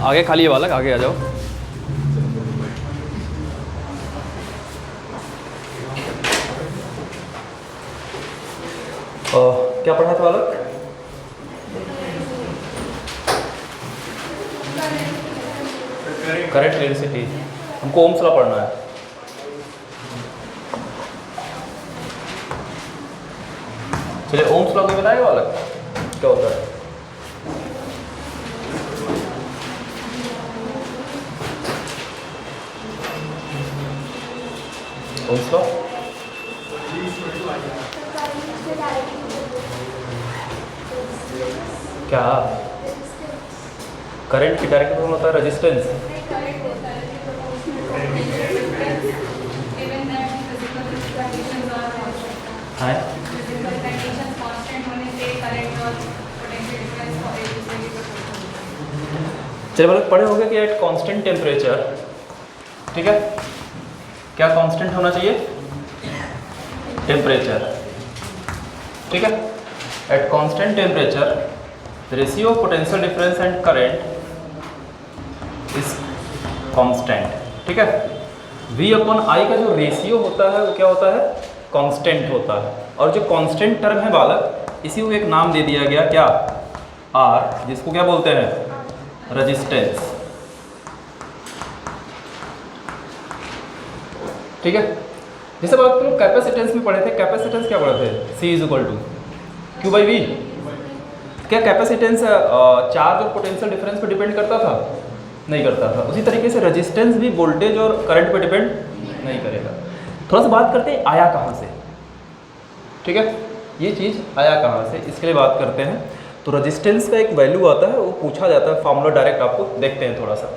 आगे खाली है बालक, आगे आ जाओ। क्या पढ़ा था बालक? Current electricity. हमको ओम्स लॉ पढ़ना है। चलिए ओम्स लॉ क्या बताएगा बालक, क्या होता है? ओम्स लॉ क्या? करंट की डायरेक्ट फॉर्म होता है रेजिस्टेंस। हाँ चलिए मतलब पढ़े होंगे कि एट कांस्टेंट टेम्परेचर, ठीक है, क्या कांस्टेंट होना चाहिए? टेम्परेचर, ठीक है। At constant temperature ratio of potential difference and current is constant, ठीक है। V अपॉन I का जो रेशियो होता है वो क्या होता है? कांस्टेंट होता है। और जो कांस्टेंट टर्म है बालक, इसी को एक नाम दे दिया गया, क्या? R, जिसको क्या बोलते हैं? रेजिस्टेंस, ठीक है। जैसे बात करो कैपेसिटेंस में पढ़े थे, कैपेसिटेंस क्या पढ़े थे? C is equal to Q by V। क्या कैपेसिटेंस चार्ज और पोटेंशियल डिफरेंस पे डिपेंड करता था? नहीं करता था। उसी तरीके से रेजिस्टेंस भी वोल्टेज और करंट पे डिपेंड नहीं करेगा। थोड़ा सा बात करते हैं आया कहाँ से, ठीक है। ये चीज़ आया कहाँ से, इसके लिए बात करते हैं। तो रेजिस्टेंस का एक वैल्यू आता है, वो पूछा जाता है, फॉर्मूला डायरेक्ट आपको देखते हैं थोड़ा सा।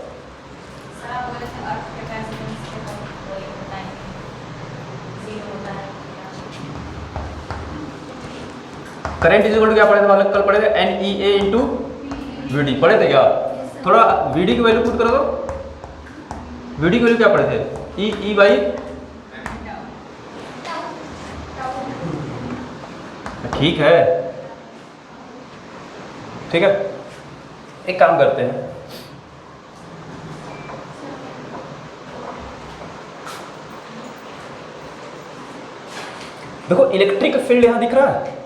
करंट इज इक्वल टू क्या पढ़े थे बालक? कल पढ़े थे NEA इंटू VD, पढ़े थे क्या? थोड़ा VD की वैल्यू पुट करो तो। VD की वैल्यू क्या पढ़े थे? E बाई, ठीक है, ठीक है। एक काम करते हैं, देखो इलेक्ट्रिक फील्ड यहां दिख रहा है।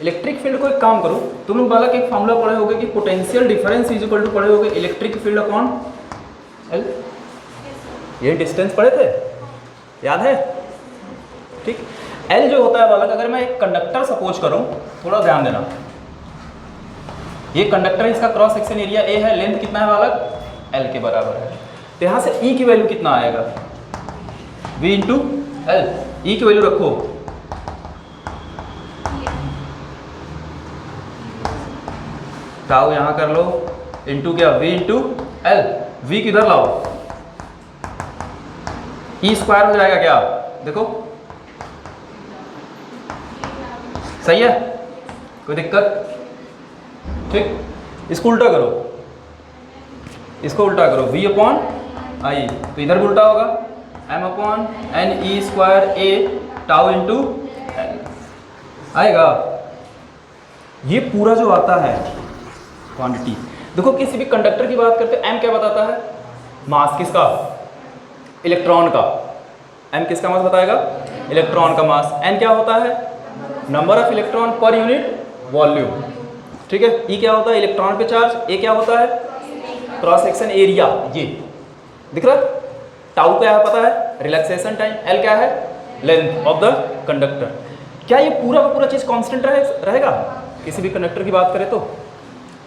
इलेक्ट्रिक फील्ड को एक काम करो, तुम लोग बालक एक फॉर्मूला पढ़े होगे कि potential difference is equal to पढ़े होगे इलेक्ट्रिक फील्ड अपॉन L। ये डिस्टेंस पढ़े थे, याद है? ठीक। L जो होता है बालक, अगर मैं एक कंडक्टर सपोज करूं, थोड़ा ध्यान देना, ये कंडक्टर, इसका क्रॉस सेक्शन एरिया A है, लेंथ कितना है बालक? L के बराबर है। तो यहां से E की वैल्यू कितना आएगा? V into L। E की वैल्यू रखो, ताऊ यहां कर लो, इंटू क्या? V into L। V किधर लाओ? E स्क्वायर हो जाएगा क्या? देखो सही है, कोई दिक्कत? ठीक। इसको उल्टा करो, इसको उल्टा करो, V अपॉन I, तो इधर भी उल्टा होगा, M upon NE square A tau into L आएगा। ये पूरा जो आता है क्वांटिटी, देखो किसी भी कंडक्टर की बात करते हैं, M क्या बताता है? मास किसका? इलेक्ट्रॉन का। M किसका मास बताएगा? इलेक्ट्रॉन का मास। N क्या होता है? Number of electron per unit volume, ठीक है। E क्या होता है? इलेक्ट्रॉन पे चार्ज। A क्या होता है? क्रॉस सेक्शन एरिया, ये दिख रहा है। टाउ क्या है पता है? Relaxation time. L क्या है? Length of the conductor. क्या ये पूरा का पूरा चीज कांस्टेंट रहेगा? किसी भी कंडक्टर की बात करें तो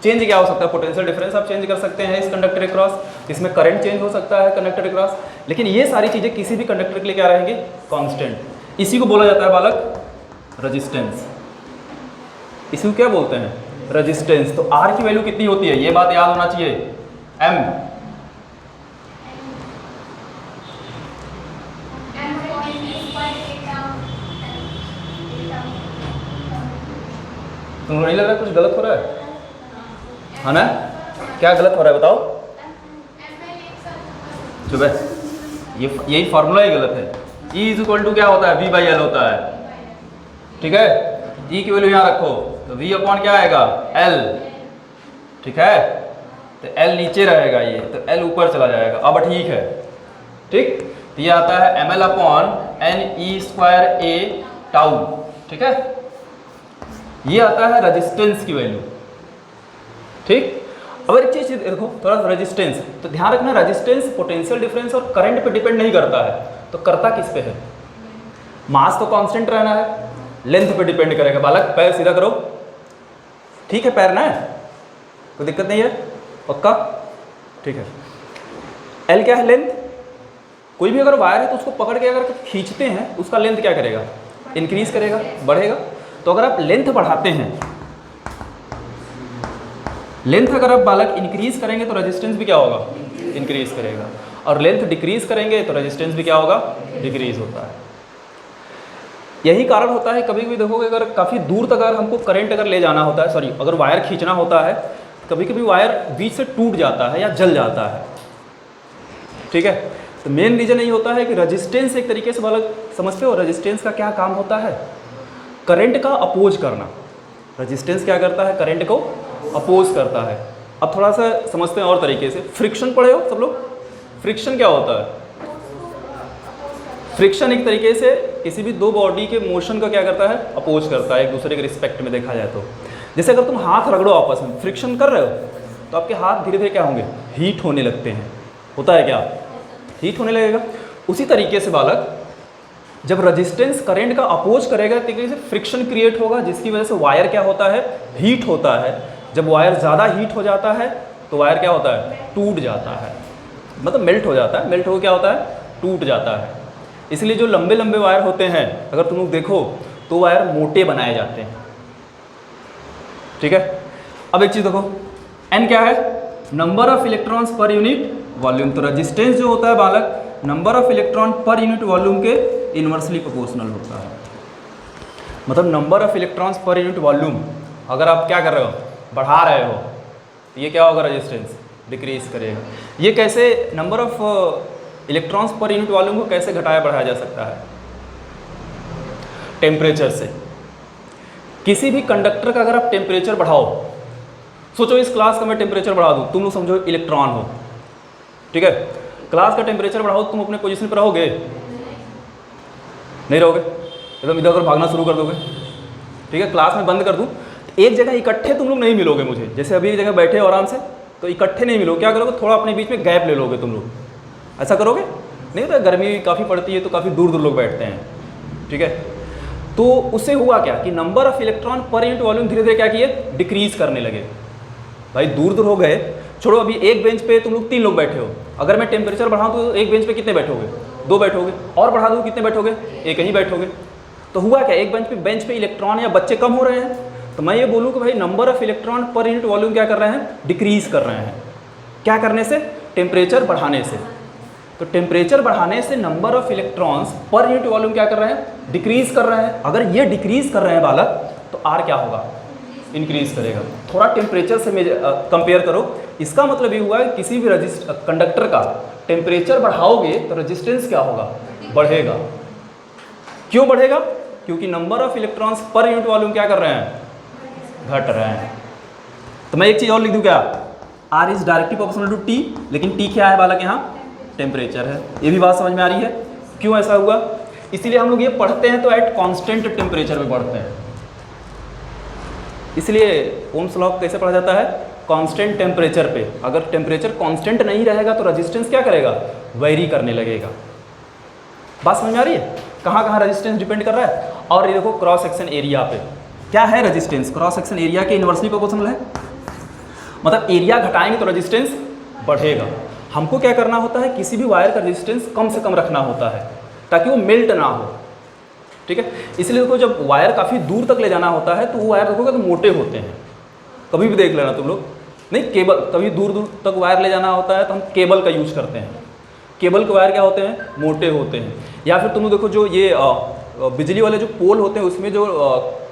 चेंज क्या हो सकता है? पोटेंशियल डिफरेंस आप चेंज कर सकते हैं इस कंडक्टर के क्रॉस, इसमें करंट चेंज हो सकता है कंडक्टर के क्रॉस, लेकिन ये सारी चीजें किसी भी कंडक्टर के लिए क्या रहेंगी? कांस्टेंट। इसी को बोला जाता है बालक रेजिस्टेंस। इसी को क्या बोलते हैं? रेजिस्टेंस। तो R की वैल्यू कितनी होती है? ये बात याद होना चाहिए, M। तुमको नहीं लग रहा है कुछ गलत हो रहा है ना? क्या गलत हो रहा है बताओ? चुप है, यही फॉर्मूला ही गलत है। E इज इक्वल टू क्या होता है? V बाई L होता है, ठीक है। E की वैल्यू यहाँ रखो, तो V अपॉन क्या आएगा? L, ठीक है। तो L नीचे रहेगा, ये तो L ऊपर चला जाएगा। अब ठीक है, ठीक। तो ये आता है ml upon NE² A tau, ठीक है। ये आता है रेजिस्टेंस की वैल्यू, ठीक। अब एक चीज देखो, थोड़ा रेजिस्टेंस, तो ध्यान रखना रेजिस्टेंस पोटेंशियल डिफरेंस और करंट पे डिपेंड नहीं करता है, तो करता किस पे है? मास तो कांस्टेंट रहना है, लेंथ पे डिपेंड करेगा। बालक पैर सीधा करो, ठीक है, पैर ना है, कोई दिक्कत नहीं है, पक्का, ठीक है। L क्या है? लेंथ। कोई भी अगर वायर है तो उसको पकड़ के अगर खींचते हैं, उसका लेंथ क्या करेगा? इंक्रीज करेगा, बढ़ेगा। तो अगर आप लेंथ बढ़ाते हैं, लेंथ अगर आप बालक इंक्रीज करेंगे तो रेजिस्टेंस भी क्या होगा? इंक्रीज करेगा। और लेंथ डिक्रीज करेंगे तो रेजिस्टेंस भी क्या होगा? डिक्रीज होता है। यही कारण होता है, कभी कभी देखोगे अगर काफ़ी दूर तक अगर हमको करंट अगर ले जाना होता है, सॉरी अगर वायर खींचना होता है, कभी कभी वायर बीच से टूट जाता है या जल जाता है, ठीक है। तो मेन रीज़न यही होता है कि रेजिस्टेंस एक तरीके से बालक समझते हो, रेजिस्टेंस का क्या काम होता है? करंट का अपोज करना। रेजिस्टेंस क्या करता है? करंट को अपोज करता है। अब थोड़ा सा समझते हैं और तरीके से। फ्रिक्शन पढ़े हो सब लोग? फ्रिक्शन क्या होता है? फ्रिक्शन एक तरीके से किसी भी दो बॉडी के मोशन का क्या करता है? अपोज करता है, एक दूसरे के रिस्पेक्ट में देखा जाए तो। जैसे अगर तुम हाथ रगड़ो आपस में, फ्रिक्शन कर रहे हो, तो आपके हाथ धीरे धीरे क्या होंगे? हीट होने लगते हैं। होता है क्या? हीट होने लगेगा। उसी तरीके से बालक जब रेजिस्टेंस करंट का अपोज करेगा तो से फ्रिक्शन क्रिएट होगा, जिसकी वजह से वायर क्या होता है? हीट होता है। जब वायर ज़्यादा हीट हो जाता है तो वायर क्या होता है? टूट जाता है, मतलब मेल्ट हो जाता है। मेल्ट हो क्या होता है? टूट जाता है। इसलिए जो लंबे लंबे वायर होते हैं, अगर तुम लोग देखो तो वायर मोटे बनाए जाते हैं, ठीक है। अब एक चीज़ देखो, N क्या है? Number of electrons per unit volume. तो रेजिस्टेंस जो होता है बालक, number of electron per unit volume के इन्वर्सली प्रोपोर्शनल होता है। मतलब number of electrons per unit volume अगर आप क्या कर रहे हो? बढ़ा रहे हो, तो ये क्या होगा? रेजिस्टेंस डिक्रीज करेगा। ये कैसे number of electrons per unit volume को कैसे घटाया बढ़ाया जा सकता है? टेम्परेचर से। किसी भी कंडक्टर का अगर आप टेम्परेचर बढ़ाओ, सोचो इस क्लास का मैं टेम्परेचर बढ़ा दूँ, तुम लोग समझो इलेक्ट्रॉन हो, ठीक है। क्लास का टेम्परेचर बढ़ाओ, तुम अपने पोजीशन पर रहोगे? नहीं रहोगे, एकदम इधर उधर भागना शुरू कर दोगे, ठीक है। क्लास में बंद कर दूँ, एक जगह इकट्ठे तुम लोग नहीं मिलोगे मुझे। जैसे अभी एक जगह बैठे हो आराम से, तो इकट्ठे नहीं मिलोगे। क्या करोगे? थोड़ा अपने बीच में गैप ले लोगे तुम लोग। ऐसा करोगे? नहीं, तो गर्मी काफ़ी पड़ती है तो काफ़ी दूर दूर लोग बैठते हैं, ठीक है। तो उससे हुआ क्या कि number of electron per unit volume धीरे धीरे क्या किए? डिक्रीज करने लगे। भाई दूर दूर हो गए, छोड़ो। अभी एक बेंच पे तुम लोग 3 लोग बैठे हो, अगर मैं टेम्परेचर बढ़ाऊँ तो एक बेंच पे कितने बैठोगे? 2 बैठोगे। और बढ़ा दूँ कितने बैठोगे? एक ही बैठोगे। तो हुआ क्या? एक बेंच पे इलेक्ट्रॉन या बच्चे कम हो रहे हैं, तो मैं ये बोलूँ कि भाई number of electron per unit volume क्या कर रहे हैं? डिक्रीज कर रहे हैं। क्या करने से? टेम्परेचर बढ़ाने से। तो टेम्परेचर बढ़ाने से number of electrons per unit volume क्या कर रहे हैं? डिक्रीज कर रहे हैं। अगर ये डिक्रीज कर रहे हैं बालक, तो आर क्या होगा? इंक्रीज करेगा। थोड़ा टेम्परेचर से कंपेयर करो। इसका मतलब ये हुआ है किसी भी कंडक्टर का टेम्परेचर बढ़ाओगे तो रेजिस्टेंस क्या होगा? बढ़ेगा। क्यों बढ़ेगा? क्योंकि number of electrons per unit volume क्या कर रहे हैं? घट रहे हैं। तो मैं एक चीज़ और लिख दूँ क्या? R is directly proportional to T, लेकिन टी क्या है बालक? यहाँ टेम्परेचर है। ये भी बात समझ में आ रही है? क्यों ऐसा हुआ? इसीलिए हम लोग ये पढ़ते हैं तो एट कांस्टेंट टेम्परेचर में पढ़ते हैं। इसलिए ओम्स लॉ कैसे पढ़ा जाता है? कांस्टेंट टेम्परेचर पे। अगर टेम्परेचर कांस्टेंट नहीं रहेगा तो रेजिस्टेंस क्या करेगा? वेरी करने लगेगा। बात समझ में आ रही है? कहाँ कहाँ रेजिस्टेंस डिपेंड कर रहा है? और ये देखो क्रॉस सेक्शन एरिया पे क्या है? रेजिस्टेंस क्रॉस सेक्शन एरिया के इन्वर्सली प्रोपोर्शनल है। मतलब एरिया घटाएंगे तो रेजिस्टेंस बढ़ेगा। हमको क्या करना होता है? किसी भी वायर का रेजिस्टेंस कम से कम रखना होता है ताकि वो मेल्ट ना हो, ठीक है। इसलिए देखो जब वायर काफ़ी दूर तक ले जाना होता है तो वो वायर देखोगे तो मोटे होते हैं। कभी भी देख लेना तुम लोग, नहीं केबल, कभी दूर दूर तक वायर ले जाना होता है तो हम केबल का यूज करते हैं। केबल के वायर क्या होते हैं? मोटे होते हैं। या फिर तुम लोग देखो जो ये बिजली वाले जो पोल होते हैं उसमें जो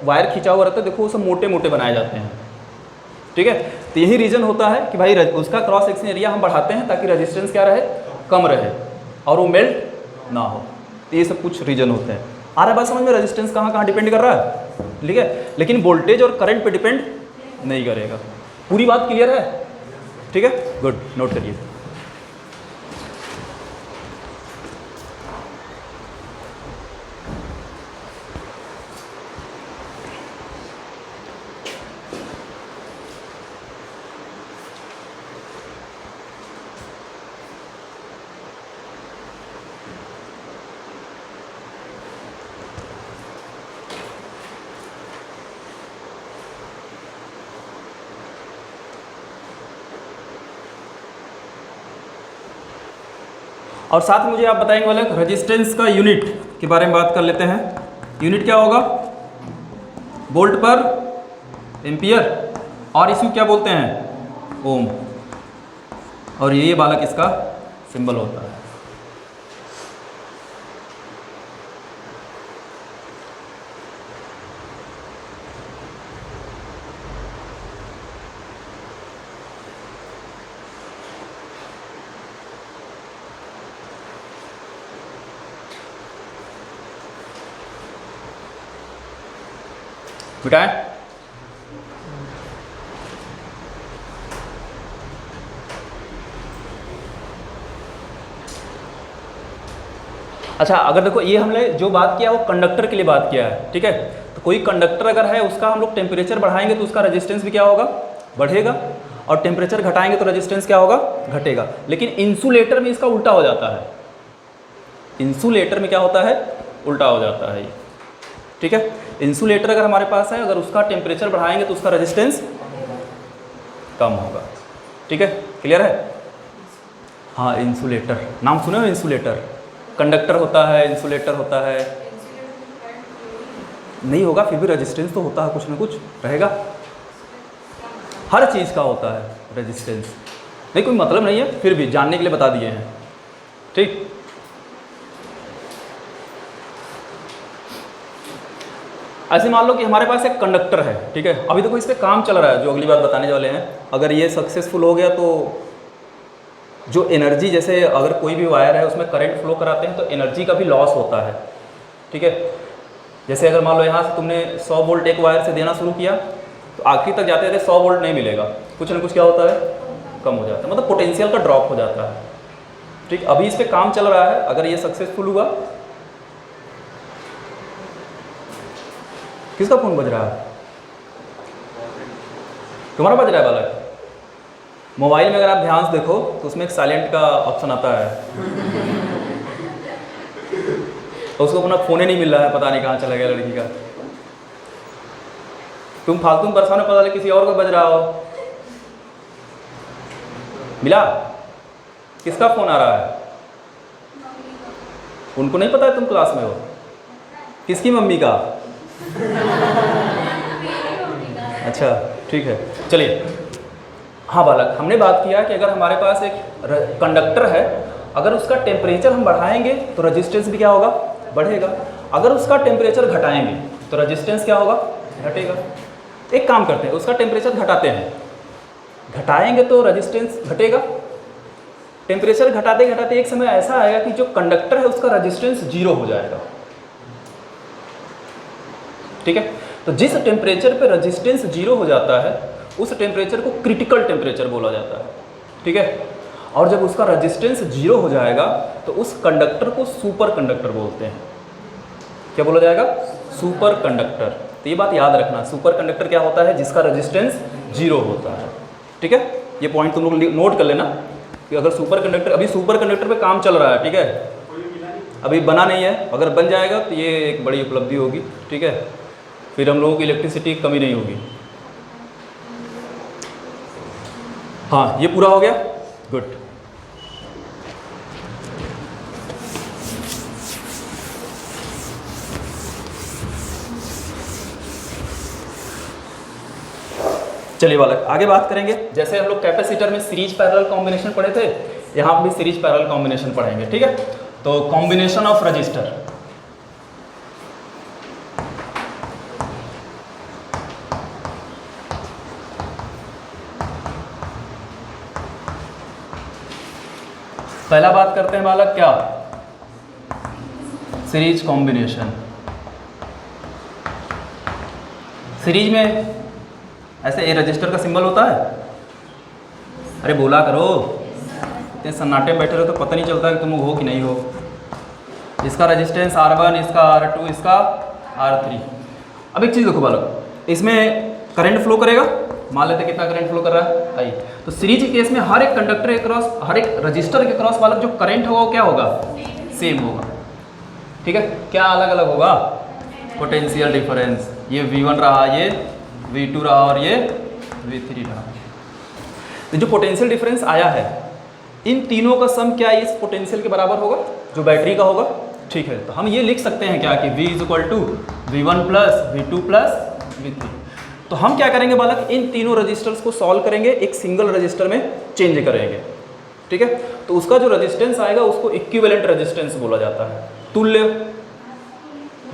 वायर खींचा हुआ रहता है, देखो वो सब मोटे मोटे बनाए जाते हैं, ठीक है। तो यही रीज़न होता है कि भाई उसका क्रॉस सेक्शन एरिया हम बढ़ाते हैं ताकि रेजिस्टेंस क्या रहे? कम रहे और वो मेल्ट ना हो। तो ये सब कुछ रीज़न होते हैं। आ रहा है बात समझ में? रेजिस्टेंस कहाँ कहाँ डिपेंड कर रहा है, ठीक है। लेकिन वोल्टेज और करंट पे डिपेंड नहीं करेगा। पूरी बात क्लियर है? ठीक है, गुड, नोट करिए। और साथ में मुझे आप बताएंगे वाले रेजिस्टेंस का यूनिट के बारे में बात कर लेते हैं। यूनिट क्या होगा? वोल्ट पर एम्पियर, और इसको क्या बोलते हैं? ओम। और ये बालक इसका सिंबल होता है। मिटाएं? अच्छा, अगर देखो ये हमने जो बात किया वो कंडक्टर के लिए बात किया है, ठीक है। तो कोई कंडक्टर अगर है उसका हम लोग टेम्परेचर बढ़ाएंगे तो उसका रेजिस्टेंस भी क्या होगा? बढ़ेगा। और टेम्परेचर घटाएंगे तो रेजिस्टेंस क्या होगा? घटेगा। लेकिन इंसुलेटर में इसका उल्टा हो जाता है। इंसुलेटर में क्या होता है? उल्टा हो जाता है, ठीक है। इंसुलेटर अगर हमारे पास है, अगर उसका टेम्परेचर बढ़ाएंगे तो उसका रेजिस्टेंस कम होगा, ठीक है। क्लियर है? हाँ, इंसुलेटर नाम सुने हो? इंसुलेटर कंडक्टर होता है, इंसुलेटर होता है, नहीं होगा फिर भी रेजिस्टेंस तो होता है, कुछ ना कुछ रहेगा। हर चीज़ का होता है रेजिस्टेंस, नहीं कोई मतलब नहीं है, फिर भी जानने के लिए बता दिए हैं, ठीक। ऐसे मान लो कि हमारे पास एक कंडक्टर है, ठीक है। अभी देखो इस पर काम चल रहा है, जो अगली बात बताने वाले हैं। अगर ये सक्सेसफुल हो गया तो जो एनर्जी, जैसे अगर कोई भी वायर है उसमें करंट फ्लो कराते हैं तो एनर्जी का भी लॉस होता है, ठीक है। जैसे अगर मान लो यहाँ से तुमने 100 वोल्ट एक वायर से देना शुरू किया तो आखिरी तक जाते जाते 100 वोल्ट नहीं मिलेगा, कुछ ना कुछ क्या होता है? कम हो जाता है, मतलब पोटेंशियल का ड्रॉप हो जाता है, ठीक। अभी इस पर काम चल रहा है, अगर ये सक्सेसफुल हुआ। किसका फोन बज रहा है? तुम्हारा बज रहा है बालक? मोबाइल में अगर आप ध्यान से देखो तो उसमें एक साइलेंट का ऑप्शन आता है, तो उसको अपना फ़ोन ही नहीं मिल रहा है, पता नहीं कहाँ चला गया लड़की का। तुम फालतू में परेशान हो, पता लगे किसी और को बज रहा हो। मिला? किसका फ़ोन आ रहा है? उनको नहीं पता है तुम क्लास में हो? किसकी मम्मी का? अच्छा, ठीक है, चलिए। हाँ बालक, हमने बात किया कि अगर हमारे पास एक कंडक्टर है, अगर उसका टेम्परेचर हम बढ़ाएंगे तो रेजिस्टेंस भी क्या होगा? बढ़ेगा। अगर उसका टेम्परेचर घटाएंगे तो रेजिस्टेंस क्या होगा? घटेगा। एक काम करते हैं, उसका टेम्परेचर घटाते हैं, घटाएंगे तो रेजिस्टेंस घटेगा। टेम्परेचर घटाते घटाते एक समय ऐसा आएगा कि जो कंडक्टर है उसका रेजिस्टेंस 0 हो जाएगा, ठीक है। तो जिस टेम्परेचर पे रेजिस्टेंस 0 हो जाता है उस टेम्परेचर को क्रिटिकल टेम्परेचर बोला जाता है, ठीक है। और जब उसका रेजिस्टेंस 0 हो जाएगा तो उस कंडक्टर को सुपर कंडक्टर बोलते हैं। क्या बोला जाएगा? Super conductor. तो ये बात याद रखना, सुपर कंडक्टर क्या होता है? जिसका रेजिस्टेंस 0 होता है, ठीक है। ये पॉइंट तुम लोग नोट कर लेना कि अगर सुपर कंडक्टर, अभी सुपर कंडक्टर पे काम चल रहा है, ठीक है, अभी बना नहीं है, अगर बन जाएगा तो ये एक बड़ी उपलब्धि होगी, ठीक है। फिर हम लोगों की इलेक्ट्रिसिटी की कमी नहीं होगी। हाँ, ये पूरा हो गया, गुड। चलिए बालक, आगे बात करेंगे। जैसे हम लोग कैपेसिटर में सीरीज पैरेलल कॉम्बिनेशन पढ़े थे, यहाँ भी सीरीज पैरेलल कॉम्बिनेशन पढ़ेंगे, ठीक है। तो कॉम्बिनेशन ऑफ रजिस्टर, पहला बात करते हैं बालक, क्या? Series combination. सीरीज में ऐसे ए रजिस्टर का सिंबल होता अरे बोला करो, इतने सन्नाटे में बैठे रहो तो पता नहीं चलता कि तुम हो कि नहीं हो। इसका रेजिस्टेंस R1, इसका R2, इसका R3। अब एक चीज़ देखो बालक, इसमें करंट फ्लो करेगा, मान लेते कितना करंट फ्लो कर रहा है आई। तो सीरीज के केस में हर एक कंडक्टर के क्रॉस, हर एक रजिस्टर के क्रॉस बालक जो करंट होगा वो क्या होगा, सेम होगा। ठीक है, क्या अलग अलग होगा, पोटेंशियल डिफरेंस। ये V1 रहा, ये V2 रहा और ये V3 रहा। तो जो पोटेंशियल डिफरेंस आया है इन तीनों का सम क्या इस पोटेंशियल के बराबर होगा जो बैटरी का होगा। ठीक है, तो हम ये लिख सकते हैं क्या कि V = V1 + V2 + V3। तो हम क्या करेंगे बालक, इन तीनों रजिस्टर्स को सॉल्व करेंगे, एक सिंगल रजिस्टर में चेंज करेंगे। ठीक है, तो उसका जो रेजिस्टेंस आएगा उसको इक्विवेलेंट रेजिस्टेंस बोला जाता है, तुल्य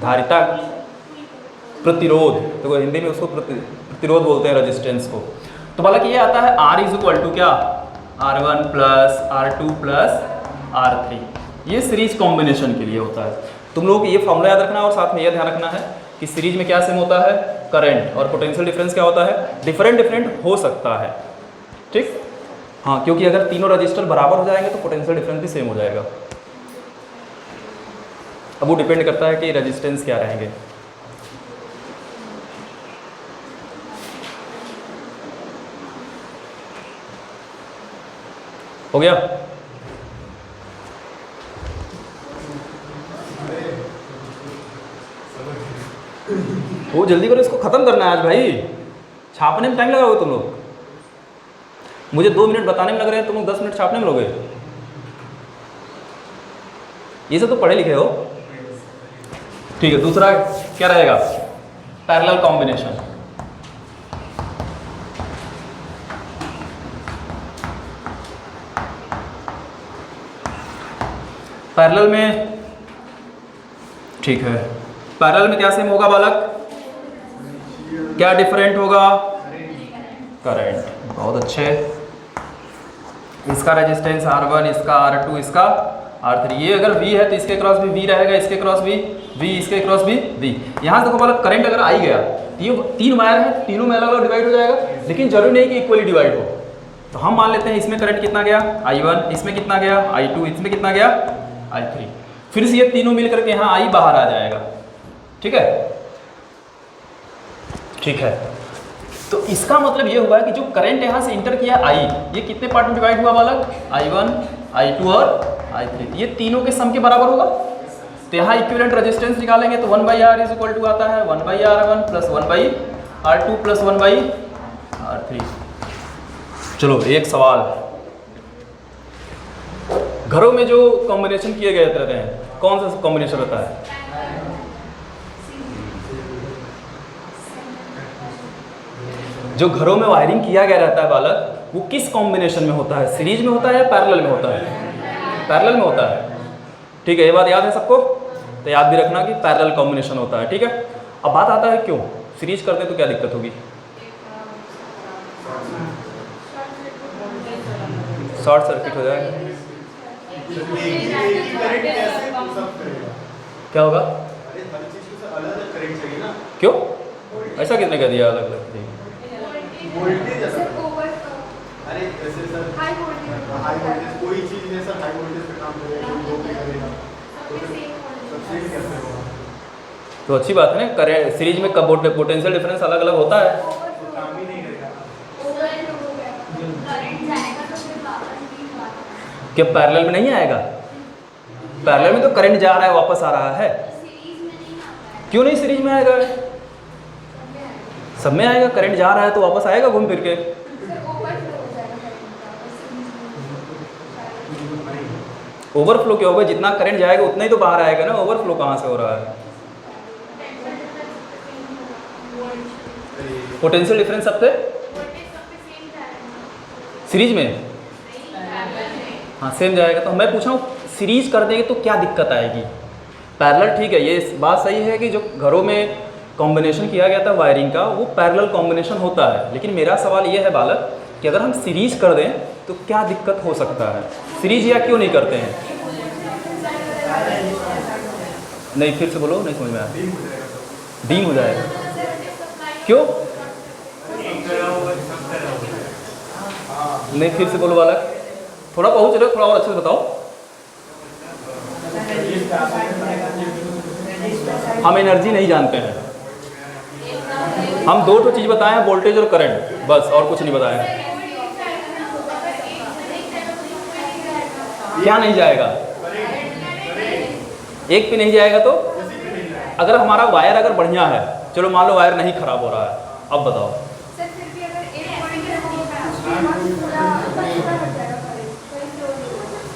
धारिता, प्रतिरोध। तो हिंदी में उसको प्रतिरोध बोलते हैं रेजिस्टेंस को। तो बालक ये आता है R = क्या, R1 + R2 + R3। ये सीरीज कॉम्बिनेशन के लिए होता है। तुम लोगों को ये फॉर्मूला याद रखना है और साथ में यह ध्यान रखना है कि सीरीज में क्या सेम होता है, करंट, और पोटेंशियल डिफरेंस क्या होता है, डिफरेंट हो सकता है। ठीक, हाँ, क्योंकि अगर तीनों रजिस्टर बराबर हो जाएंगे तो पोटेंशियल डिफरेंस भी सेम हो जाएगा। अब वो डिपेंड करता है कि रेजिस्टेंस क्या रहेंगे। हो गया? वो जल्दी करो, इसको खत्म करना है आज भाई, छापने में टाइम लगाओगे तुम लोग। मुझे 2 मिनट बताने में लग रहे हैं, तुम लोग 10 मिनट छापने में लोगे। ये सब तो पढ़े लिखे हो। ठीक है, दूसरा क्या रहेगा, पैरेलल कॉम्बिनेशन। पैरेलल में, ठीक है, पैरेलल में क्या सेम होगा बालक, क्या डिफरेंट होगा, करंट। बहुत अच्छे। इसका रेजिस्टेंस R1, इसका R2, इसका R3। ये अगर V है तो इसके क्रॉस भी V रहेगा, इसके क्रॉस भी V, इसके क्रॉस भी V। यहाँ देखो बालक, करंट अगर आई गया तो ये 3 वायर है, तीनों में अलग अलग डिवाइड हो जाएगा, लेकिन जरूरी नहीं कि इक्वली डिवाइड हो। तो हम मान लेते हैं इसमें करंट कितना गया, I1, इसमें कितना गया, I2, इसमें कितना गया, I3। फिर से ये तीनों मिल करके यहाँ I बाहर आ जाएगा। ठीक है, ठीक है। तो इसका मतलब ये हुआ कि जो करंट यहाँ से इंटर किया I, ये कितने पार्ट में डिवाइड हुआ बालक, I1, I2 और I3। ये तीनों के सम के बराबर होगा। तो यहाँ इक्विवेलेंट रेजिस्टेंस निकालेंगे तो 1/R = आता है 1/R1 + 1/R2 + 1/R3। चलो एक सवाल, घरों में जो कॉम्बिनेशन किए गए रहते हैं, कौन सा कॉम्बिनेशन रहता है, जो घरों में वायरिंग किया गया रहता है बालक, वो किस कॉम्बिनेशन में होता है, सीरीज में होता है या पैरेलल में होता है, पैरेलल में होता है। ठीक है, ये बात याद है सबको, तो याद भी रखना कि पैरेलल कॉम्बिनेशन होता है। ठीक है, अब बात आता है क्यों सीरीज करते तो क्या दिक्कत होगी, शॉर्ट सर्किट हो जाएगा। क्या होगा, क्यों, ऐसा किसने कह दिया अलग अलग, अरे जैसे सर हाई वोल्टेज कोई चीज में सर हाई वोल्टेज पे काम करेगा, कोई लो पे करेगा, तो सब सेम कैसे होगा। तो अच्छी बात है ना, करंट सीरीज में कब पोटेंशियल डिफरेंस अलग अलग होता है, तो काम ही नहीं करेगा। क्या पैरेलल में नहीं आएगा, पैरेलल में तो करंट जा रहा है वापस आ रहा है, क्यों नहीं सीरीज में आएगा, सब में आएगा। करंट जा रहा है तो वापस आएगा घूम फिर के। ओवरफ्लो क्या होगा, जितना करंट जाएगा उतना ही तो बाहर आएगा ना, ओवरफ्लो कहाँ से हो रहा है। पोटेंशियल डिफरेंस सबसे सीरीज में, हाँ सेम जाएगा। तो मैं पूछा हूँ सीरीज कर देंगे तो क्या दिक्कत आएगी, पैरेलल ठीक है, ये बात सही है कि जो घरों में कॉम्बिनेशन किया गया था वायरिंग का वो पैरेलल कॉम्बिनेशन होता है, लेकिन मेरा सवाल ये है बालक कि अगर हम सीरीज कर दें तो क्या दिक्कत हो सकता है, सीरीज या क्यों नहीं करते हैं। नहीं फिर से बोलो, नहीं समझ में आया, डीम हो जाएगा, क्यों, नहीं, फिर से बोलो बालक, थोड़ा पहुँच रहे हो, थोड़ा और अच्छे से बताओ। हम एनर्जी नहीं जानते हैं, हम 2 चीज़ बताए हैं, वोल्टेज और करंट, बस और कुछ नहीं बताया है। क्या नहीं जाएगा? एक पे नहीं जाएगा तो अगर हमारा वायर अगर बढ़िया है, चलो मान लो वायर नहीं खराब हो रहा है, अब बताओ।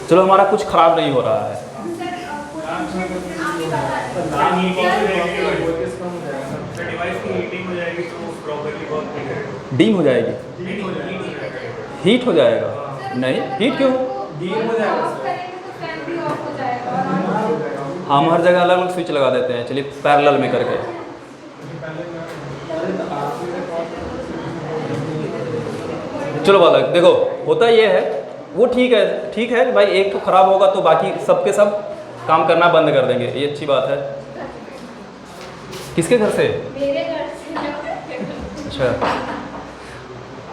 चलो हमारा कुछ खराब नहीं हो रहा है, डीम हो जाएगी, हीट हो जाएगा। नहीं, हीट क्यों? हम हर जगह अलग अलग स्विच लगा देते हैं, चलिए पैरेलल में करके। चलो बालक देखो, होता ये है, वो ठीक है कि भाई एक तो खराब होगा तो बाकी सबके सब काम करना बंद कर देंगे, ये अच्छी बात है। किसके घर से? मेरे घर से। अच्छा,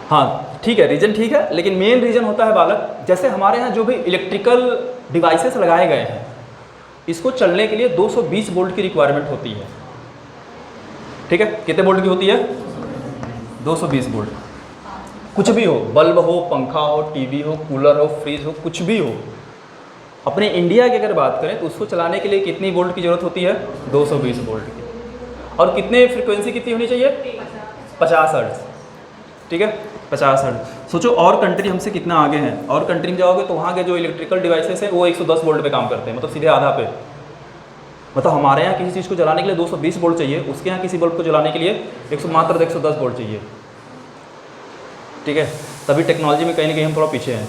हाँ ठीक है, रीज़न ठीक है, लेकिन मेन रीज़न होता है बालक, जैसे हमारे यहाँ जो भी इलेक्ट्रिकल डिवाइसेस लगाए गए हैं, इसको चलने के लिए 220 वोल्ट की रिक्वायरमेंट होती है। ठीक है, कितने वोल्ट की होती है? 220 वोल्ट। कुछ भी हो, बल्ब हो, पंखा हो, टीवी हो, कूलर हो, फ्रिज हो, कुछ भी हो, अपने इंडिया की अगर बात करें तो उसको चलाने के लिए कितनी वोल्ट की ज़रूरत होती है? 220 वोल्ट की। और कितने फ्रिक्वेंसी कितनी होनी चाहिए? 50 हर्ट्ज। ठीक है, 50 हर्ट्ज। सोचो और कंट्री हमसे कितना आगे हैं, और कंट्री में जाओगे तो वहाँ के जो इलेक्ट्रिकल डिवाइसेस हैं वो 110 वोल्ट पे काम करते हैं, मतलब सीधे आधा पे। मतलब हमारे यहाँ किसी चीज़ को जलाने के लिए 220 वोल्ट चाहिए, उसके यहाँ किसी बल्ब को जलाने के लिए मात्र 110 वोल्ट चाहिए। ठीक है, तभी टेक्नोलॉजी में कहीं ना कहीं हम थोड़ा पीछे हैं।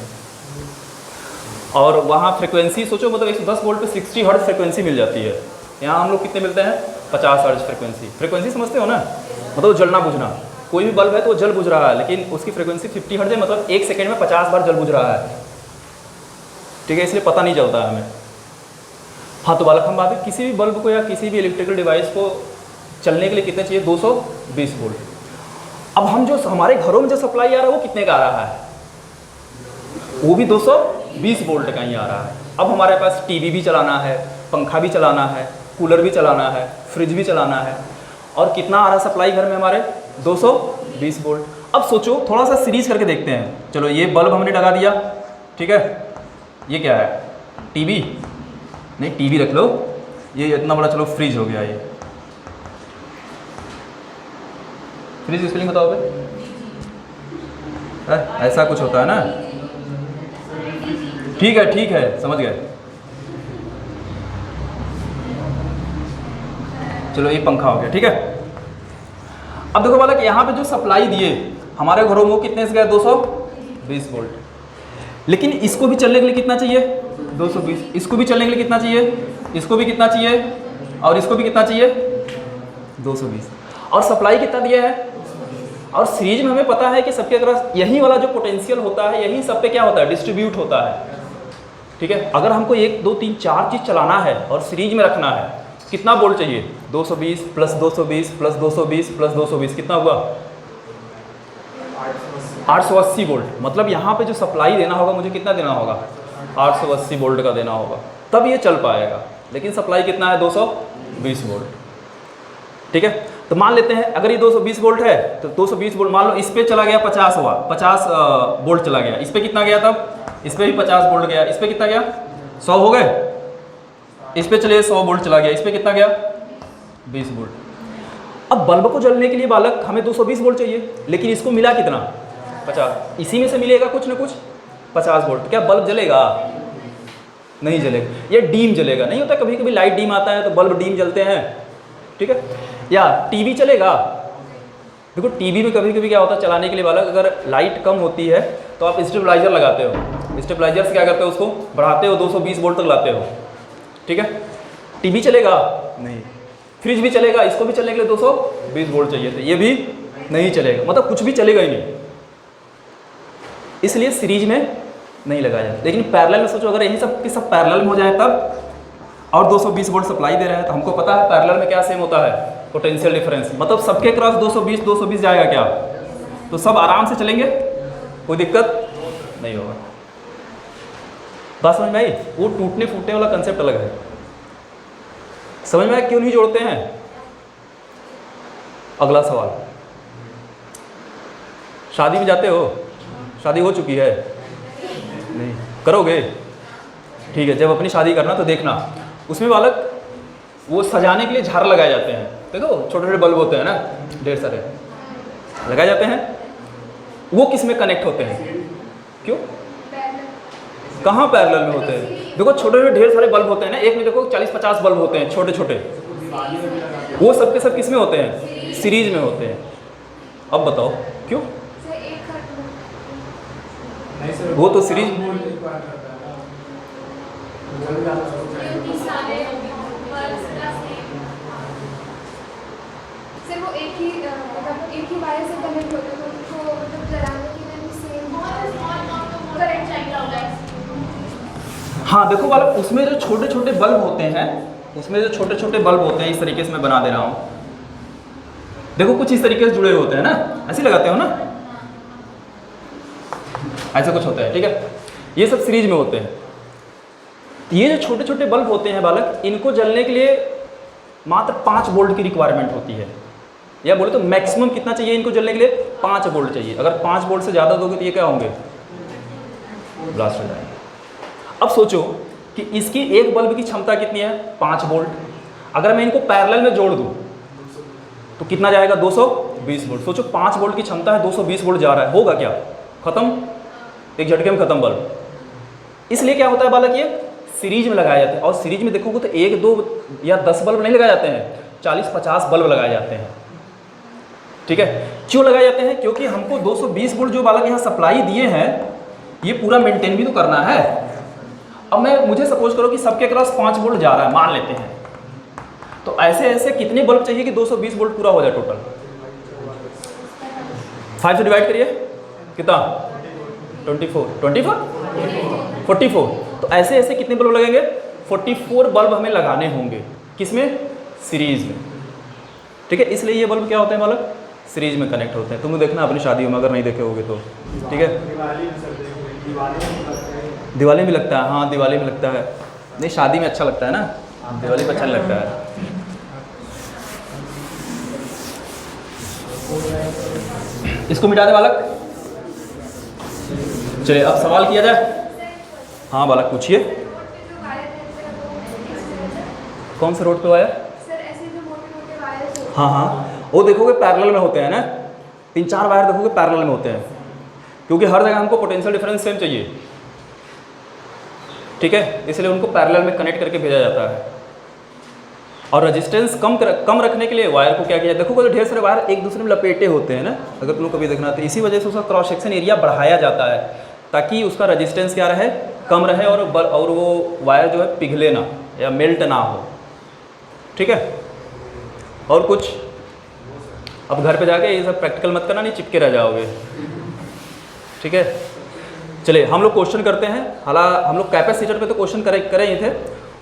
और वहाँ फ्रिक्वेंसी सोचो, मतलब 110 वोल्ट पे 60 हर्ट्ज फ्रिक्वेंसी मिल जाती है। यहाँ हम लोग कितने मिलते हैं? 50 हर्ट्ज फ्रिक्वेंसी समझते हो ना? मतलब जलना बुझना, कोई भी बल्ब है तो वो जल बुझ रहा है, लेकिन उसकी फ्रिक्वेंसी 50 हर्ट्ज है, मतलब 1 सेकेंड में 50 बार जल बुझ रहा है। ठीक है, इसलिए पता नहीं चलता है हमें। हाँ तो बालक हम बात है, किसी भी बल्ब को या किसी भी इलेक्ट्रिकल डिवाइस को चलने के लिए कितने चाहिए? 220 वोल्ट। अब हम जो हमारे घरों में जो सप्लाई आ रहा है वो कितने का आ रहा है? वो भी 220 वोल्ट का ही आ रहा है। अब हमारे पास टीवी भी चलाना है, पंखा भी चलाना है, कूलर भी चलाना है, फ्रिज भी चलाना है, और कितना आ रहा है सप्लाई घर में हमारे? 220 वोल्ट। अब सोचो, थोड़ा सा सीरीज करके देखते हैं। चलो ये बल्ब हमने लगा दिया, ठीक है, ये क्या है? टीवी? नहीं, टीवी रख लो, ये इतना बड़ा, चलो फ्रिज हो गया। ये फ्रिज की स्पेलिंग बताओ बे? ऐसा कुछ होता है ना? ठीक है, समझ गए। चलो ये पंखा हो गया, ठीक है। अब देखो बालक, यहाँ पे जो सप्लाई दिए हमारे घरों में वो कितने से गया? 220 वोल्ट। लेकिन इसको भी चलने के लिए कितना चाहिए? 220। इसको भी चलने के लिए कितना चाहिए? इसको भी कितना चाहिए? और इसको भी कितना चाहिए? 220। और सप्लाई कितना दिया है? और सीरीज में हमें पता है कि सबके अगर यही वाला जो पोटेंशियल होता है, यही सब पे क्या होता है? डिस्ट्रीब्यूट होता है। ठीक है, अगर हमको 1 2 3 4 चीज़ चलाना है और सीरीज में रखना है, कितना वोल्ट चाहिए? 220 प्लस 220 प्लस 220 प्लस 220, कितना हुआ? 880 वोल्ट। मतलब यहाँ पे जो सप्लाई देना होगा मुझे कितना देना होगा? 880 वोल्ट का देना होगा, तब ये चल पाएगा। लेकिन सप्लाई कितना है? 220 वोल्ट। ठीक है, तो मान लेते हैं अगर ये 220 वोल्ट है तो 220 वोल्ट मान लो इस पे चला गया 50 वोल्ट चला गया। इस पे कितना गया? तब इस पे भी 50 वोल्ट गया। इस पे कितना गया? 100 हो गए। इस पे चलिए 100 वोल्ट चला गया। इस पे कितना गया? 20 वोल्ट। अब बल्ब को जलने के लिए बालक हमें 220 वोल्ट चाहिए, लेकिन इसको मिला कितना? 50। इसी में से मिलेगा कुछ ना कुछ 50 वोल्ट। क्या बल्ब जलेगा? नहीं जलेगा। ये डीम जलेगा। नहीं होता कभी कभी लाइट डीम आता है तो बल्ब डीम जलते हैं, ठीक है। या टीवी चलेगा? देखो टीवी में कभी कभी क्या होता है चलाने के लिए बालक, अगर लाइट कम होती है तो आप स्टेबलाइजर लगाते हो। स्टेबलाइजर से क्या करते हो? उसको बढ़ाते हो, 220 वोल्ट तक लाते हो, ठीक है। टीवी चलेगा? नहीं। फ्रिज भी चलेगा? इसको भी चलने के लिए 220 वोल्ट चाहिए थे, ये भी नहीं चलेगा। मतलब कुछ भी चलेगा ही नहीं, इसलिए सीरीज में नहीं लगाया जाता। लेकिन पैरेलल में सोचो, अगर यही सब के सब पैरेलल में हो जाए तब, और 220 वोल्ट सप्लाई दे रहे हैं तो हमको पता है पैरेलल में क्या सेम होता है? Potential difference. मतलब सबके क्रॉस 220 जाएगा क्या? तो सब आराम से चलेंगे, कोई दिक्कत बात समझ में आई? वो टूटने फूटने वाला कंसेप्ट अलग है। समझ में आया क्यों नहीं जोड़ते हैं? अगला सवाल, शादी में जाते हो? शादी हो चुकी है? नहीं, करोगे? ठीक है, जब अपनी शादी करना तो देखना, उसमें बालक वो सजाने के लिए झाड़ लगाए जाते हैं। देखो छोटे छोटे बल्ब होते हैं ना, ढेर सारे लगाए जाते हैं। वो किस में कनेक्ट होते हैं? क्यों? कहाँ पैरेलल में होते हैं? देखो छोटे छोटे ढेर सारे बल्ब होते हैं ना, एक में देखो 40-50 बल्ब होते हैं छोटे छोटे, वो सब के सब किस में होते हैं? सीरीज में होते हैं। अब बताओ क्यों? वो तो सीरीज सर वो एक ही वायर से कनेक्ट होते हैं, तो उनको मतलब जलाने के लिए भी सेम करंट चाहिए होगा। हाँ देखो बालक, उसमें जो छोटे छोटे बल्ब होते हैं, उसमें जो छोटे छोटे बल्ब होते हैं, इस तरीके से मैं बना दे रहा हूँ, देखो कुछ इस तरीके से जुड़े होते हैं ना, ऐसे लगाते हो ना, ऐसा कुछ होता है। ठीक है, ये सब सीरीज में होते हैं। ये जो छोटे छोटे बल्ब होते हैं बालक, इनको जलने के लिए मात्र 5 वोल्ट की रिक्वायरमेंट होती है, या बोले तो मैक्सिमम कितना चाहिए इनको जलने के लिए? 5 वोल्ट चाहिए। अगर 5 वोल्ट से ज़्यादा दोगे तो ये क्या होंगे? ब्लास्ट हो जाएंगे। अब सोचो कि इसकी एक बल्ब की क्षमता कितनी है? 5 वोल्ट। अगर मैं इनको पैरेलल में जोड़ दूं तो कितना जाएगा? 220 वोल्ट। सोचो 5 वोल्ट की क्षमता है, 220 वोल्ट जा रहा है, होगा क्या? खत्म, एक झटके में खत्म बल्ब। इसलिए क्या होता है बालक, ये सीरीज में लगाए जाते हैं। और सीरीज में देखोगे तो 1, 2 या 10 बल्ब नहीं लगाए जाते हैं, 40-50 बल्ब लगाए जाते हैं। ठीक है, क्यों लगाए जाते हैं? क्योंकि हमको 220 वोल्ट जो बालक यहाँ सप्लाई दिए हैं, ये पूरा मेंटेन भी तो करना है। अब मुझे सपोज करो कि सबके क्रॉस 5 वोल्ट जा रहा है, मान लेते हैं, तो ऐसे ऐसे कितने बल्ब चाहिए कि 220 वोल्ट पूरा हो जाए टोटल? 5 से डिवाइड करिए, कितना? 44। तो ऐसे ऐसे कितने बल्ब लगेंगे? 44 बल्ब हमें लगाने होंगे। किसमें? सीरीज में। ठीक है, इसलिए ये बल्ब क्या होते हैं बालक? सीरीज में कनेक्ट होते हैं। तुम देखना अपनी शादी में, अगर नहीं देखे होगे तो। ठीक है, दिवाली में लगता है। हाँ दिवाली में लगता है, नहीं शादी में अच्छा लगता है ना, दिवाली में अच्छा नहीं लगता है। इसको मिटा दे बालक। चलिए अब सवाल किया जाए। हाँ बालक पूछिए। कौन से रोड पे वायर? सर ऐसे जो मोटे-मोटे वायर्स होते हैं। हाँ हाँ, वो देखोगे पैरेलल में होते हैं ना, 3-4 वायर देखोगे पैरेलल में होते हैं, क्योंकि हर जगह हमको पोटेंशियल डिफरेंस सेम चाहिए। ठीक है, इसलिए उनको पैरेलल में कनेक्ट करके भेजा जाता है। और रेजिस्टेंस कम रखने के लिए वायर को क्या किया? देखोगे तो ढेर सारे वायर एक दूसरे में लपेटे होते हैं ना, अगर तुम कभी देखना, तो इसी वजह से उसका क्रॉस सेक्शन एरिया बढ़ाया जाता है, ताकि उसका रेजिस्टेंस क्या रहे? कम रहे, और वो वायर जो है पिघले ना या मेल्ट ना हो। ठीक है, और कुछ? अब घर पे जाके ये सब प्रैक्टिकल मत करना, नहीं चिपके रह जाओगे। ठीक है, चलिए हम लोग क्वेश्चन करते हैं। हालांकि हम लोग कैपेसिटर पे तो क्वेश्चन करे ही थे,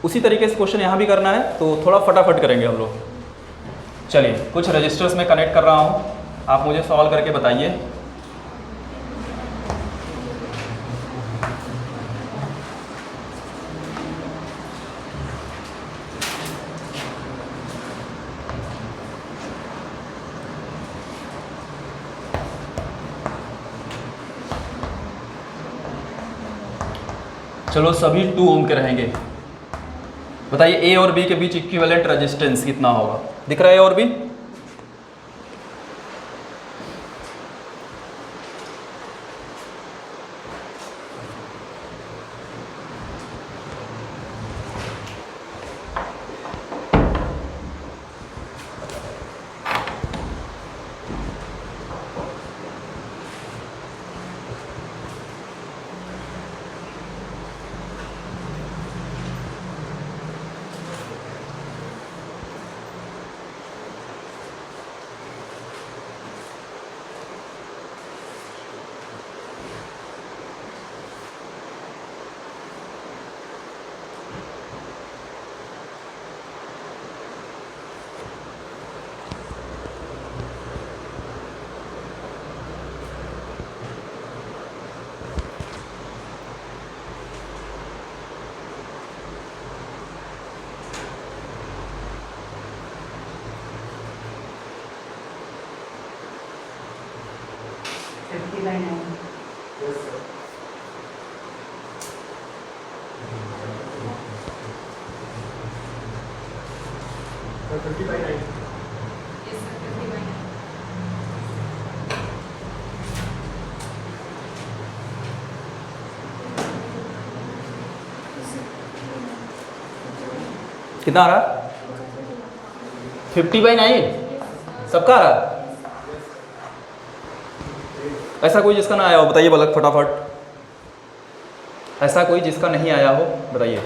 उसी तरीके से क्वेश्चन यहाँ भी करना है, तो थोड़ा फटाफट करेंगे हम लोग। चलिए कुछ रजिस्टर्स में कनेक्ट कर रहा हूँ, आप मुझे सॉल्व करके बताइए। चलो सभी 2 ओम के रहेंगे। बताइए ए और बी के बीच इक्विवेलेंट रेजिस्टेंस कितना होगा? दिख रहा है ए और बी? Yes, sir. Sir, 50/9. कितना आ रहा है? 50/9 सबका आ रहा है? ऐसा कोई जिसका ना आया हो बताइए बालक फटाफट। ऐसा कोई जिसका नहीं आया हो बताइए।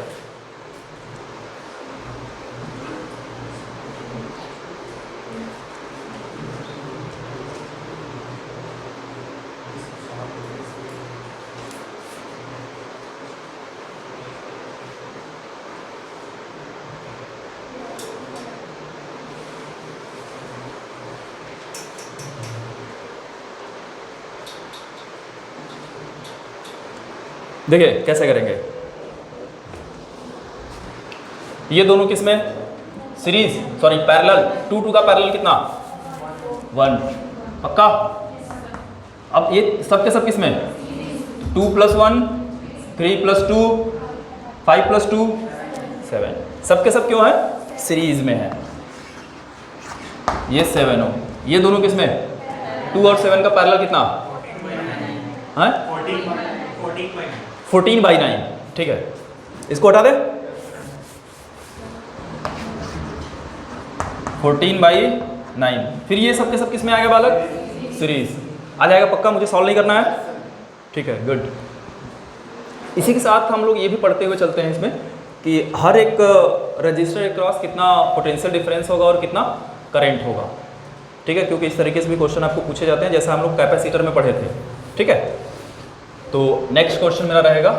देखिए कैसे करेंगे, ये दोनों किस में सीरीज सॉरी पैरेलल, 2 का पैरेलल कितना 1 पक्का। अब ये सब के सब किस में 2 + 1 3 + 2 5 + 2 7, सब के सब क्यों है सीरीज में है। ये 7 हो, ये दोनों किस में 2 और 7 का पैरेलल कितना है 14/9 ठीक है। इसको हटा दे 14/9, फिर ये सब के सब किस में आ गया बालक सीरीज आ जाएगा पक्का, मुझे सॉल्व नहीं करना है ठीक है गुड। इसी के साथ हम लोग ये भी पढ़ते हुए चलते हैं इसमें कि हर एक रजिस्टर के क्रॉस कितना पोटेंशियल डिफरेंस होगा और कितना करंट होगा ठीक है, क्योंकि इस तरीके से भी क्वेश्चन आपको पूछे जाते हैं जैसा हम लोग कैपेसिटर में पढ़े थे ठीक है। तो नेक्स्ट क्वेश्चन मेरा रहेगा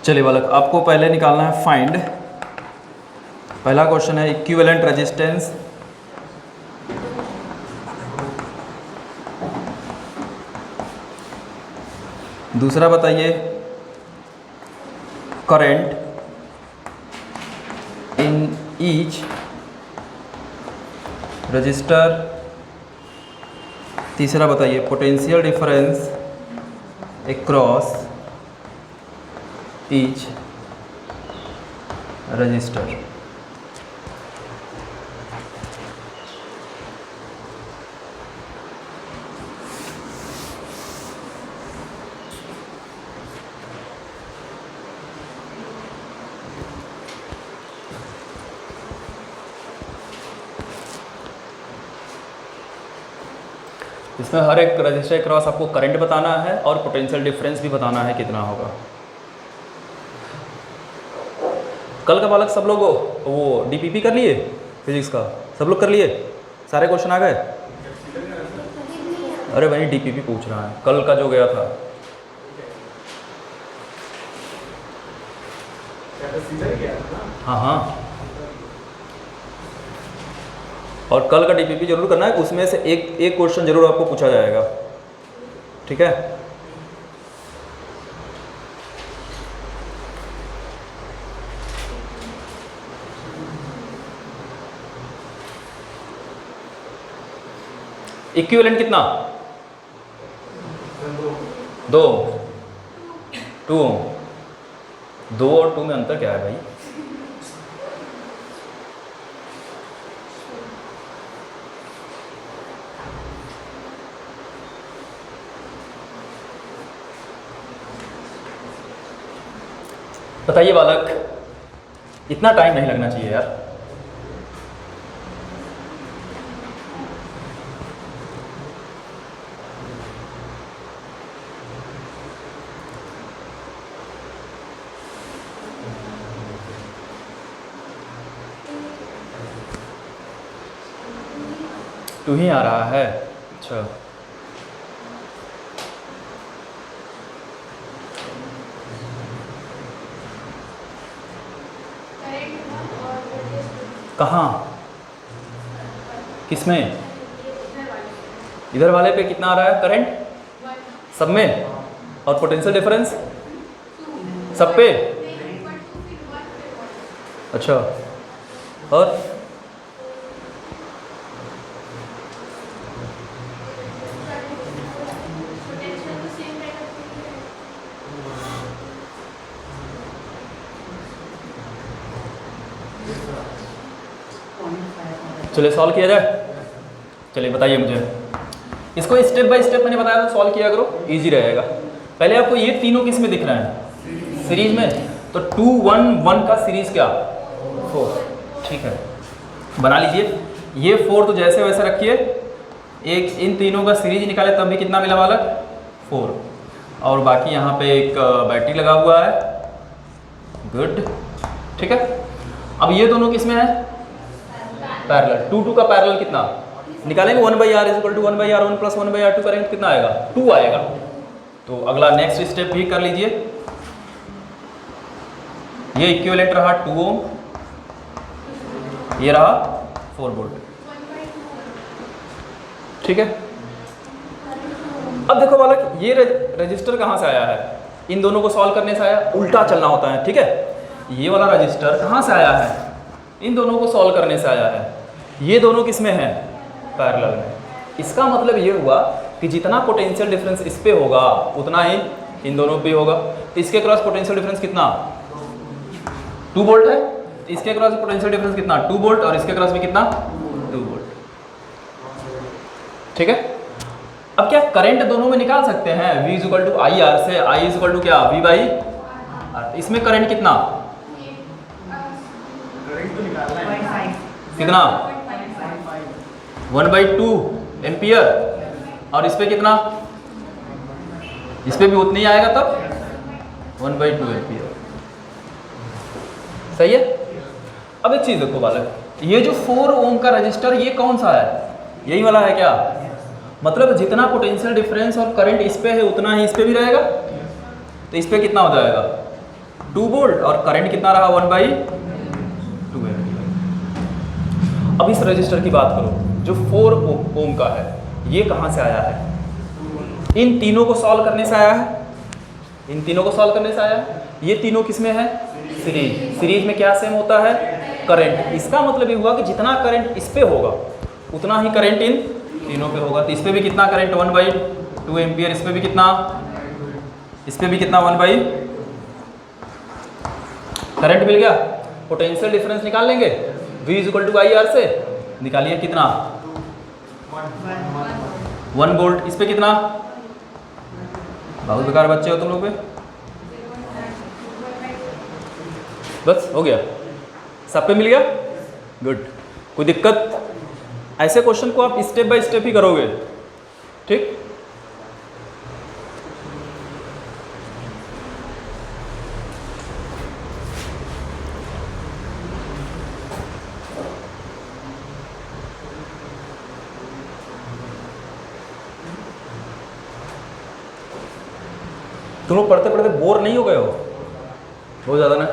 चलिए बालक, आपको पहले निकालना है फाइंड। पहला क्वेश्चन है इक्विवेलेंट रेजिस्टेंस, दूसरा बताइए करंट इन ईच रजिस्टर, तीसरा बताइए potential difference across each resistor. इसमें हर एक रजिस्टर क्रॉस आपको करंट बताना है और पोटेंशियल डिफरेंस भी बताना है कितना होगा। कल का बालक सब लोग वो डीपीपी कर लिए फिजिक्स का, सब लोग कर लिए, सारे क्वेश्चन आ गए। अरे भाई डीपीपी पूछ रहा है कल का जो गया था। हाँ हाँ, और कल का डीपीपी जरूर करना है, उसमें से एक क्वेश्चन जरूर आपको पूछा जाएगा ठीक है। इक्विवेलेंट कितना 2 2 2 और 2 में अंतर क्या है भाई? बताइए बालक, इतना टाइम नहीं लगना चाहिए यार। 2 ही आ रहा है। अच्छा, कहाँ, किसमें? इधर वाले पे कितना आ रहा है करंट? सब में। और पोटेंशियल डिफरेंस सब पे? अच्छा, और चलिए सॉल्व किया जाए। चलिए बताइए मुझे, इसको स्टेप बाय स्टेप मैंने बताया था, सॉल्व किया करो, इजी रहेगा। पहले आपको ये तीनों किस में दिख रहे हैं? सीरीज में। तो 2 1 1 का सीरीज क्या? 4। ठीक है, बना लीजिए। ये 4 तो जैसे वैसे रखिए, एक इन तीनों का सीरीज निकाले तब भी कितना मिला बालक? 4। और बाकी यहाँ पे एक बैटरी लगा हुआ है। गुड, ठीक है। अब ये दोनों किस में है? पैरेलल। 2 2 का पैरेलल कितना निकालेंगे? 1/r is equal to 1/r1 plus 1/r2 करेंगे कितना आएगा? 2 आएगा। तो अगला नेक्स्ट स्टेप भी कर लीजिए। ये इक्विवेलेंट रहा 2 ओम, ये रहा 4 वोल्ट। ठीक है, अब देखो बालक, ये रजिस्टर कहाँ से आया है? इन दोनों को सॉल्व करने से आया, उल्टा चलना होता है। ठीक है, ये वाला रजिस्टर कहाँ से आया है? इन दोनों को सॉल्व करने से आया है। ये दोनों किस में है? पैरेलल में। इसका मतलब ये हुआ कि जितना पोटेंशियल डिफरेंस इस पे होगा उतना ही इन दोनों पे होगा। तो इसके क्रॉस पोटेंशियल डिफरेंस कितना? 2 वोल्ट है। इसके क्रॉस पोटेंशियल डिफरेंस कितना? 2 वोल्ट। और इसके क्रॉस में कितना? 2 वोल्ट। ठीक है, अब क्या करंट दोनों में निकाल सकते हैं? V is equal to I R से I इज इक्वल टू क्या? V by R. इसमें करंट कितना? कितना? 1/2 एम्पियर। और इस पे कितना? इस पे भी उतना ही आएगा तब 1/2 एम्पियर। सही है। अब एक चीज देखो बालक, ये जो 4 ओम का रजिस्टर ये कौन सा है? यही वाला है क्या? मतलब जितना पोटेंशियल डिफरेंस और करंट इस पे है उतना ही इस पे भी रहेगा। तो इस पे कितना हो जाएगा? 2 वोल्ट। और करंट कितना रहा? 1/2 एम्पियर। अब इस रजिस्टर की बात करो जो 4 ओम का है, ये कहाँ से आया है? इन तीनों को सॉल्व करने से आया है। इन तीनों को सॉल्व करने से आया है। ये तीनों किस में है? सीरीज। सीरीज में क्या सेम होता है? करंट। इसका मतलब ये हुआ कि जितना करंट इस पे होगा उतना ही करंट इन तीनों पे होगा। तो इस पे भी कितना करंट? 1/2 एम्पियर। इस पे भी कितना? इस पे भी कितना? 1/2। करंट मिल गया। पोटेंशियल डिफरेंस निकाल लेंगे V is equal to I R से। निकालिए कितना? 1 वोल्ट। इस पे कितना? बहुत बेकार बच्चे हो तुम लोग पे। बस हो गया, सब पे मिल गया। गुड, कोई दिक्कत? ऐसे क्वेश्चन को आप स्टेप बाय स्टेप ही करोगे। ठीक, तुम लोग पढ़ते पढ़ते बोर नहीं हो गए हो बहुत ज़्यादा ना?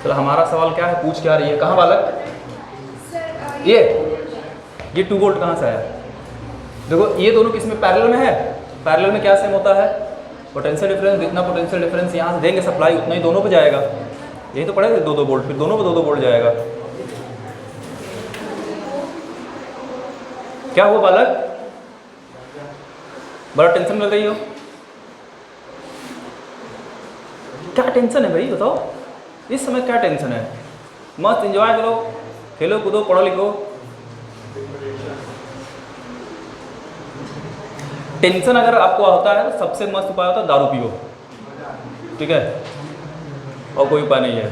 चलो, हमारा सवाल क्या है, पूछ क्या रही है? कहाँ बालक? ये 2 वोल्ट कहाँ से आया? देखो, ये दोनों किस में? पैरेलल में है। पैरेलल में क्या सेम होता है? Potential difference. जितना पोटेंशियल डिफरेंस यहाँ से देंगे सप्लाई उतना ही दोनों पे जाएगा। यही तो पढ़े थे, 2-2 वोल्ट, फिर दोनों पे 2-2 वोल्ट जाएगा। क्या हुआ बालक? बड़ा टेंशन में रही हो? क्या टेंशन है भाई, बताओ इस समय क्या टेंशन है? मस्त एंजॉय करो, खेलो कूदो, पढ़ो लिखो। टेंशन अगर आपको होता है तो सबसे मस्त उपाय होता है दारू पियो। ठीक है, और कोई उपाय नहीं है।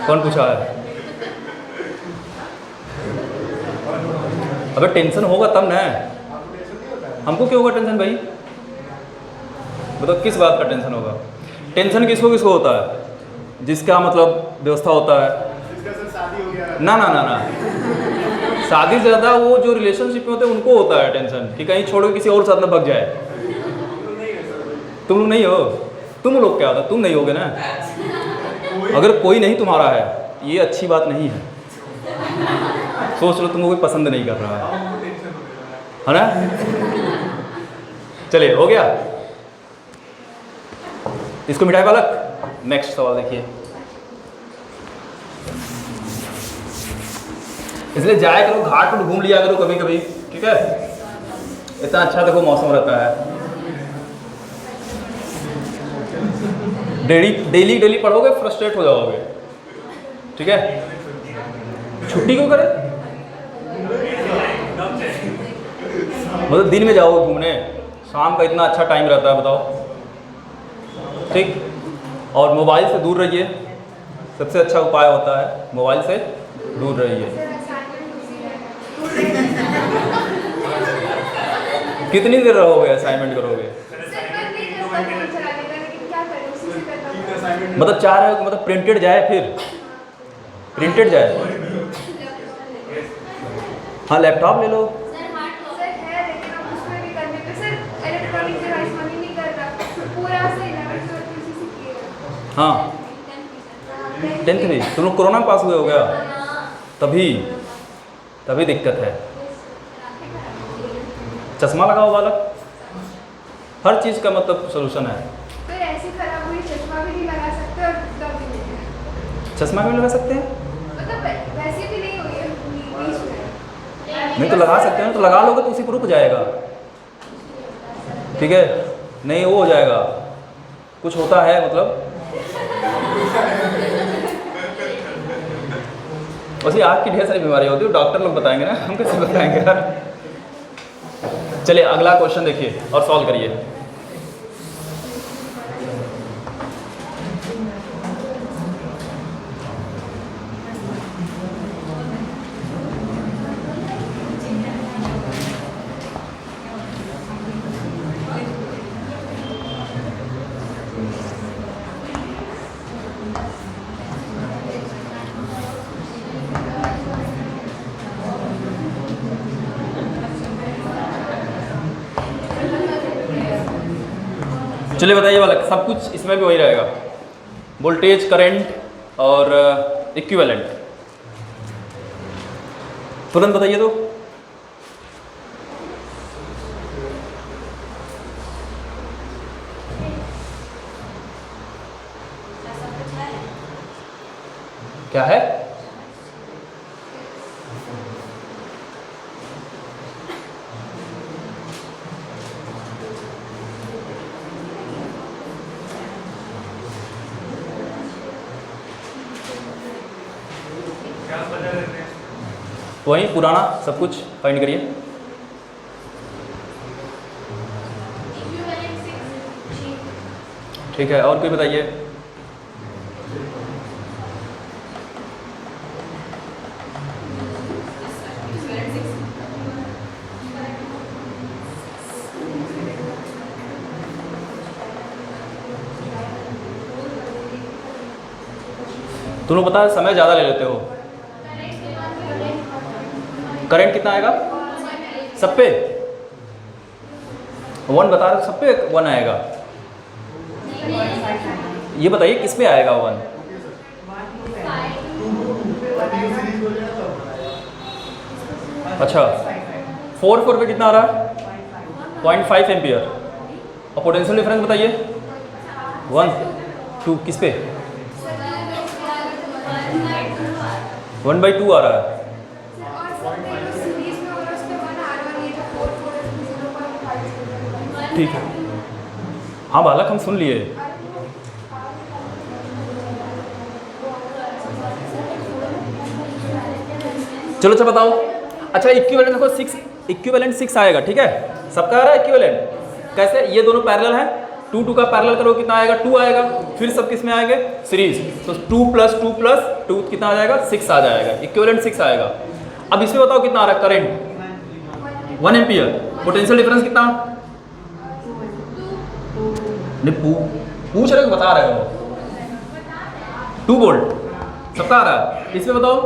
कौन पूछा है? अबे टेंशन होगा तब ना। हमको क्यों होगा टेंशन भाई? बताओ किस बात का टेंशन होगा? टेंशन किसको किसको होता है? जिसका मतलब व्यवस्था होता है। जिसका सर शादी हो गया ना ना ना ना, शादी से ज़्यादा वो जो रिलेशनशिप में होते हैं उनको होता है टेंशन कि कहीं छोड़ के किसी और साथ में भग जाए। तुम लोग नहीं हो, तुम लोग क्या होता, तुम नहीं होगे ना। अगर कोई नहीं तुम्हारा है ये अच्छी बात नहीं है। सोच लो तुमको कोई पसंद नहीं कर रहा है ना। चलिए हो गया, इसको मिटाए बालक। नेक्स्ट सवाल देखिए। इसलिए जाया करो घाट पर घूम लिया करो कभी कभी, ठीक है। इतना अच्छा देखो मौसम रहता है। डेली डेली पढ़ोगे फ्रस्ट्रेट हो जाओगे, ठीक है। छुट्टी क्यों करें, मतलब दिन में जाओगे घूमने, शाम का इतना अच्छा टाइम रहता है बताओ, ठीक। और मोबाइल से दूर रहिए, सबसे अच्छा उपाय होता है मोबाइल से दूर रहिए। कितनी देर रहोगे असाइनमेंट करोगे, मतलब चाह रहे हो कि मतलब प्रिंटेड जाए, फिर प्रिंटेड जाए। हाँ लैपटॉप ले लो। हाँ 10th भी तुम लोग कोरोना में पास हुए हो गया, तभी दिक्कत है। चश्मा लगाओ बालक, हर चीज़ का मतलब सोल्यूशन है। फिर ऐसी खराब हुई चश्मा भी नहीं लगा सकते और दर्द भी नहीं है। चश्मा भी लगा सकते हैं, मतलब वैसे भी नहीं हुई है बीच में। नहीं तो लगा सकते हैं, तो लगा लोगे तो उसी पर रुक जाएगा, ठीक है। नहीं वो हो जाएगा, कुछ होता है मतलब। वैसे आँख की ढेर सारी बीमारी होती है, डॉक्टर लोग बताएंगे ना, हम कैसे बताएंगे यार। चलिए अगला क्वेश्चन देखिए और सॉल्व करिए। चलिए बताइए वाला, सब कुछ इसमें भी वही रहेगा, वोल्टेज, करंट और इक्विवेलेंट। तुरंत बताइए तो। क्या है? वही पुराना सब कुछ फाइंड करिए। ठीक है, और कोई बताइए। तुम लोग पता है समय ज़्यादा ले लेते हो। करंट कितना आएगा सब पे? 1 बता रहे हो, सब पे 1 आएगा। ये बताइए किस पे आएगा 1? अच्छा 4 पे कितना आ रहा है? 0.5 एम्पियर। और पोटेंशियल डिफरेंस बताइए 1 2 किस पे? 1/2 आ रहा है। ठीक है, हाँ बालक हम सुन लिए। चलो अच्छा बताओ। अच्छा इक्विवेलेंट देखो 6, इक्विवेलेंट 6 आएगा, ठीक है। सबका आ रहा है इक्विवेलेंट। कैसे? ये दोनों पैरेलल हैं, 2 2 का पैरेलल करो कितना आएगा? 2 आएगा। फिर सब किस में आएंगे? सीरीज। तो 2 + 2 + 2 कितना आ जाएगा? 6 आ जाएगा। इक्विवेलेंट 6 आएगा। अब इसमें बताओ कितना आ रहा है? Current 1 ampere. पोटेंशियल डिफरेंस कितना? नहीं पूछ रहे हो बता रहे हो? 2 वोल्ट सबका आ रहा है। इस पे बताओ,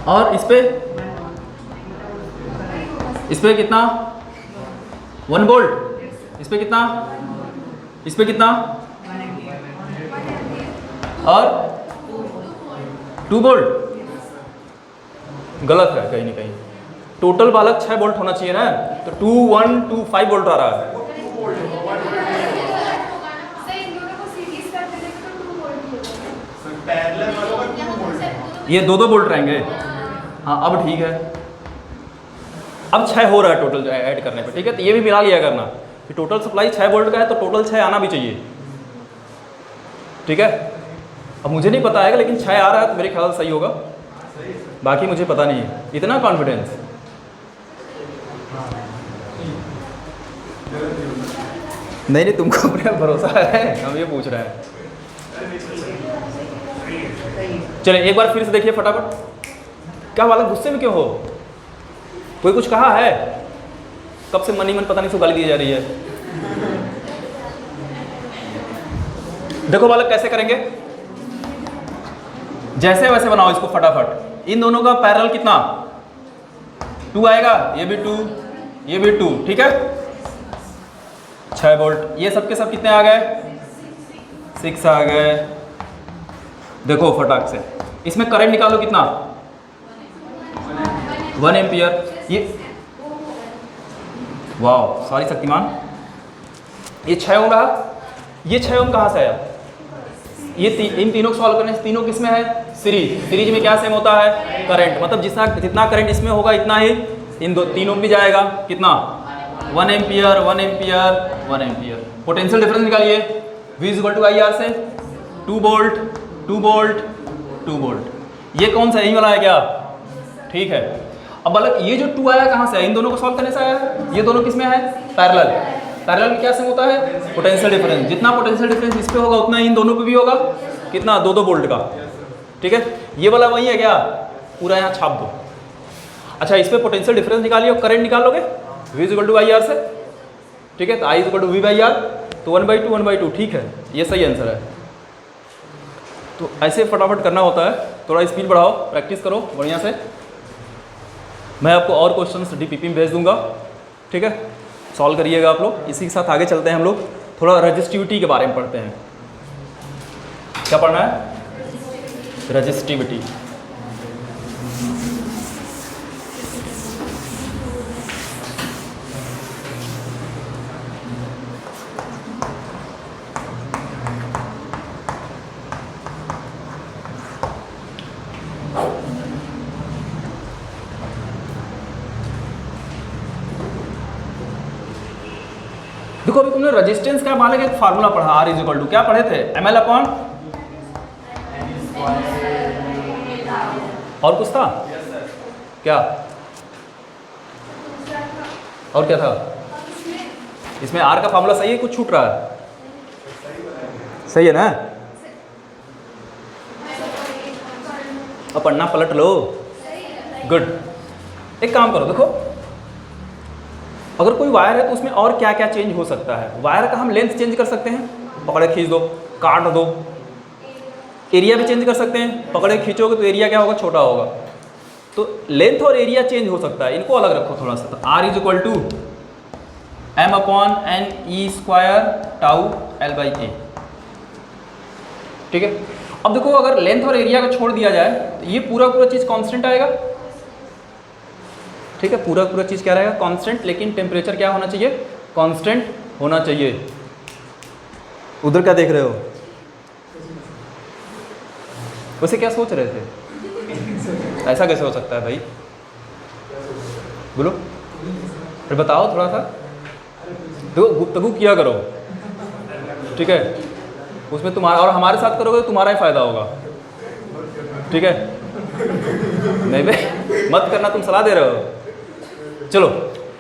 और इस पे कितना 1 वोल्ट, इस पे कितना और 2 वोल्ट। गलत है कहीं ना कहीं, टोटल बालक 6 वोल्ट होना चाहिए ना, तो 2 1 2 5 वोल्ट आ रहा है। ये 2 वोल्ट रहेंगे। हाँ अब ठीक है, अब 6 हो रहा है टोटल ऐड करने पे, ठीक है। तो ये भी मिला लिया करना कि टोटल सप्लाई 6 वोल्ट का है, तो टोटल 6 आना भी चाहिए, ठीक है। अब मुझे नहीं पता है लेकिन 6 आ रहा है तो मेरे ख्याल से सही होगा, बाकी मुझे पता नहीं है। इतना कॉन्फिडेंस नहीं, तुमको अपने भरोसा है, हम ये पूछ रहे हैं। चलिए एक बार फिर से देखिए फटाफट। क्या बालक गुस्से में क्यों हो? कोई कुछ कहा है? कब से मन ही मन पता नहीं सो गाली दी जा रही है। देखो बालक कैसे करेंगे, जैसे वैसे बनाओ इसको फटाफट। इन दोनों का पैरेलल कितना 2 आएगा, ये भी 2 ये भी 2, ठीक है। 6 वोल्ट, ये सबके सब कितने आ गए 6 आ गए। देखो फटाक से इसमें करंट निकालो कितना 1 एम्पियर। ये वाह सॉरी शक्तिमान, ये 6 ओम रहा, ये 6 ओम कहाँ से आया? ये इन तीनों को सॉल्व करने से तीनों किस में है सीरीज में क्या सेम होता है करंट, मतलब जितना करंट इसमें होगा इतना ही इन तीनों में भी जाएगा। कितना 1 ampere 1 ampere 1 ampere. Potential difference निकालिए, V = IR से 2 वोल्ट 2 वोल्ट 2 वोल्ट। ये कौन सा यही वाला है क्या? ठीक है। अब बालक ये जो 2 आया कहाँ से है? इन दोनों को सॉल्व करने से आया। ये दोनों किस में है पैरेलल। पैरेलल में क्या सेम होता है पोटेंशियल डिफरेंस। जितना पोटेंशियल डिफरेंस इस पे होगा उतना इन दोनों पे भी होगा। कितना 2-2 वोल्ट का, ठीक है। ये वाला वही है क्या? पूरा यहाँ छाप दो। अच्छा इस पे पोटेंशियल डिफरेंस निकालिए और करंट निकालोगे V = IR से, ठीक है। तो I = V/R, तो 1/2 1/2, ठीक है। ये सही आंसर है। तो ऐसे फटाफट करना होता है, थोड़ा स्पीड बढ़ाओ, प्रैक्टिस करो बढ़िया से। मैं आपको और क्वेश्चंस DPP में भेज दूंगा, ठीक है। सॉल्व करिएगा आप लोग। इसी के साथ आगे चलते हैं हम लोग, थोड़ा रजिस्टिविटी के बारे में पढ़ते हैं। क्या पढ़ना है? रजिस्टिविटी। देखो अभी तुमने रेजिस्टेंस का मालिक एक फार्मूला पढ़ा, R = क्या पढ़े थे ml/। और कुछ था क्या? और क्या था? इसमें R का फार्मूला सही है, कुछ छूट रहा है? सही है ना? अब पढ़ना पलट लो। गुड। एक काम करो, देखो अगर कोई वायर है तो उसमें और क्या क्या चेंज हो सकता है। वायर का हम लेंथ चेंज कर सकते हैं, पकड़े खींच दो, काट दो। एरिया भी चेंज कर सकते हैं, पकड़े खींचोगे तो एरिया क्या होगा छोटा होगा। तो लेंथ और एरिया चेंज हो सकता है, इनको अलग रखो थोड़ा सा। तो R = m/n² τ L/A, ठीक है। अब देखो अगर लेंथ और एरिया को छोड़ दिया जाए तो ये पूरा चीज़ कांस्टेंट आएगा, ठीक है। पूरा चीज़ क्या रहेगा कांस्टेंट, लेकिन टेम्परेचर क्या होना चाहिए कांस्टेंट होना चाहिए। उधर क्या देख रहे हो? वैसे क्या सोच रहे थे? ऐसा कैसे हो सकता है भाई? बोलो फिर बताओ थोड़ा सा। देखो गुफ्तगू किया करो, ठीक है। उसमें तुम्हारा और हमारे साथ करोगे तो तुम्हारा ही फायदा होगा, ठीक है। नहीं भाई मत करना, तुम सलाह दे रहे हो। चलो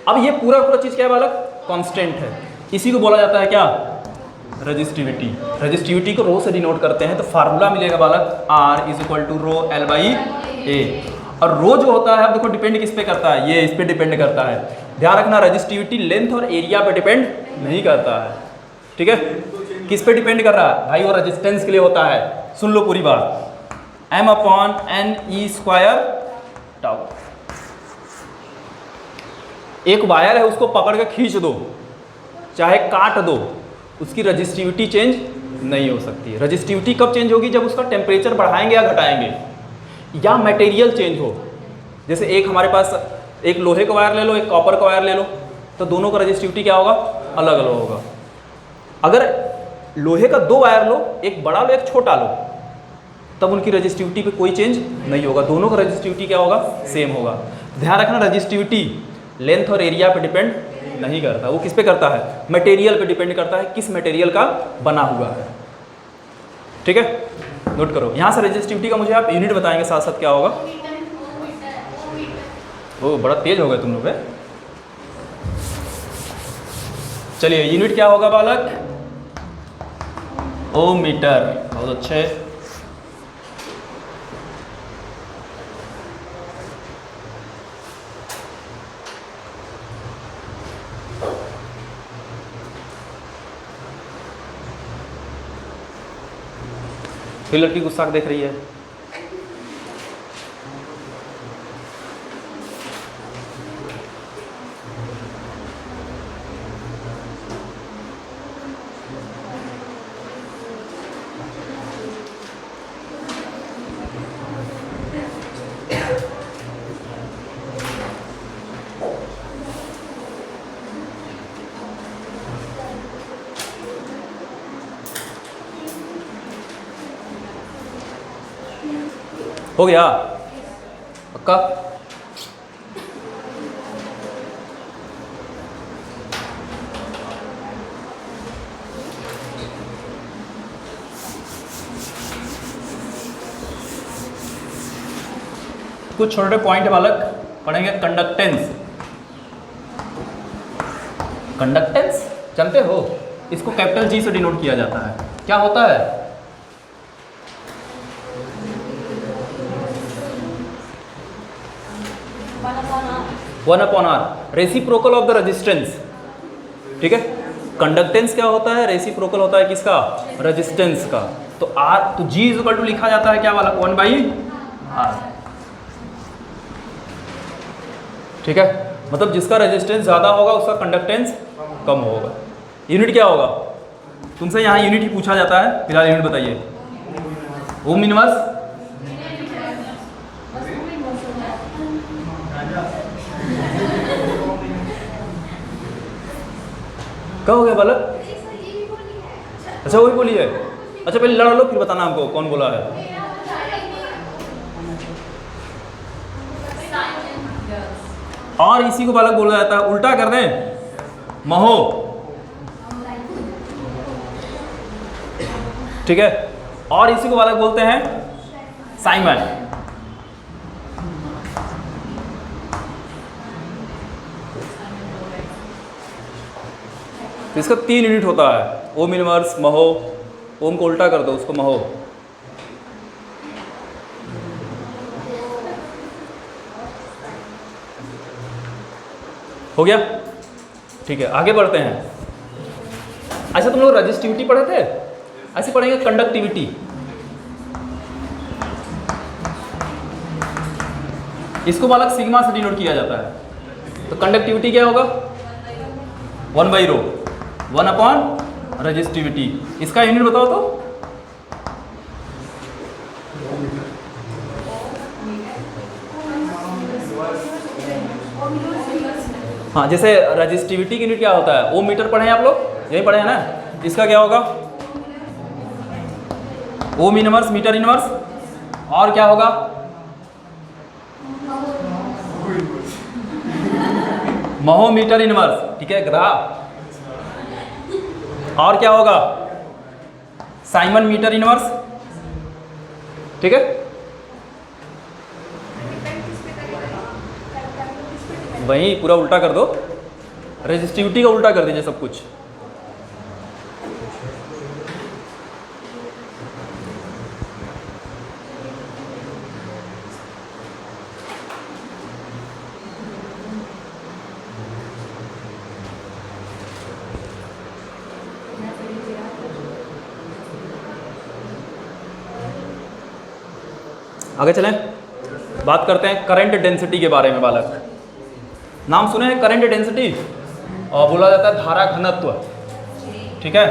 अब ये पूरा चीज़ क्या है बालक कांस्टेंट है। इसी को बोला जाता है क्या रजिस्टिविटी। रजिस्टिविटी को रो से डिनोट करते हैं, तो फार्मूला मिलेगा बालक R = ρL/A। और रो जो होता है अब देखो डिपेंड किस पे करता है, ये इस पे डिपेंड करता है। ध्यान रखना रजिस्टिविटी लेंथ और एरिया पे डिपेंड नहीं करता है, ठीक है। किस पे डिपेंड कर रहा है भाई? वो रेजिस्टेंस के लिए होता है। सुन लो पूरी बात, m/n/e² टाउ। एक वायर है, उसको पकड़ के खींच दो चाहे काट दो, उसकी रजिस्टिविटी चेंज नहीं हो सकती। रजिस्टिविटी कब चेंज होगी? जब उसका टेम्परेचर बढ़ाएंगे या घटाएंगे, या मटेरियल चेंज हो। जैसे एक हमारे पास एक लोहे का वायर ले लो, एक कॉपर का वायर ले लो, तो दोनों का रजिस्टिविटी क्या होगा? अलग अलग होगा। अगर लोहे का 2 वायर लो, एक बड़ा लो एक छोटा लो, तब उनकी रजिस्टिविटी पे कोई चेंज नहीं होगा, दोनों का रजिस्टिविटी क्या होगा? सेम होगा। ध्यान रखना, रजिस्टिविटी लेंथ और एरिया पे डिपेंड नहीं करता, वो किस पे करता है? मटेरियल पे डिपेंड करता है, किस मटेरियल का बना हुआ है। ठीक है, नोट करो। यहाँ से रजिस्टिविटी का मुझे आप यूनिट बताएंगे साथ साथ क्या होगा। ओ बड़ा तेज हो गए तुम लोग। चलिए, यूनिट क्या होगा बालक? ओम मीटर। बहुत अच्छे। फिर लड़की गुस्सा देख रही है। हो गया पक्का? कुछ छोटे पॉइंट बालक पढ़ेंगे। कंडक्टेंस। कंडक्टेंस जानते हो? इसको कैपिटल G से डिनोट किया जाता है। क्या होता है? One upon R, reciprocal of the resistance. ठीक है, कंडक्टेंस क्या होता है? रेसिप्रोकल होता है किसका? रेजिस्टेंस का। तो आर, तो G इक्वल टू लिखा जाता है क्या वाला? 1/r। ठीक है, मतलब जिसका रेजिस्टेंस ज़्यादा होगा उसका कंडक्टेंस कम होगा। यूनिट क्या होगा? तुमसे यहाँ यूनिट ही पूछा जाता है। फिलहाल यूनिट बताइए। Ohm inverse. क्या हो गया बालक? अच्छा वही बोली है। अच्छा पहले लड़ा लो फिर बताना हमको कौन बोला है। और इसी को बालक बोला जाता है, उल्टा कर दें, महो। ठीक है, और इसी को बालक बोलते हैं साइमन। तो इसका 3 यूनिट होता है, ओम इनवर्स, महो। ओम को उल्टा कर दो, उसको महो। हो गया? ठीक है, आगे बढ़ते हैं। अच्छा तुम लोग रजिस्टिविटी पढ़े थे, ऐसे पढ़ेंगे कंडक्टिविटी। इसको बालक सिग्मा से डिनोट किया जाता है। तो कंडक्टिविटी क्या होगा? 1/ρ, 1 अपॉन रजिस्टिविटी। इसका यूनिट बताओ तो। हाँ, जैसे रजिस्टिविटी की यूनिट क्या होता है? ओम मीटर पढ़े हैं आप लोग, यही पढ़े हैं ना? इसका क्या होगा? Ohm inverse, metre inverse. और क्या होगा? Mho metre inverse. ठीक है, ग्राफ। और क्या होगा? Siemens metre inverse. ठीक है, वही पूरा उल्टा कर दो, रेजिस्टिविटी का उल्टा कर दीजिए सब कुछ। आगे चलें, बात करते हैं करंट डेंसिटी के बारे में। बालक, नाम सुने हैं करंट डेंसिटी, और बोला जाता है धारा घनत्व, ठीक है।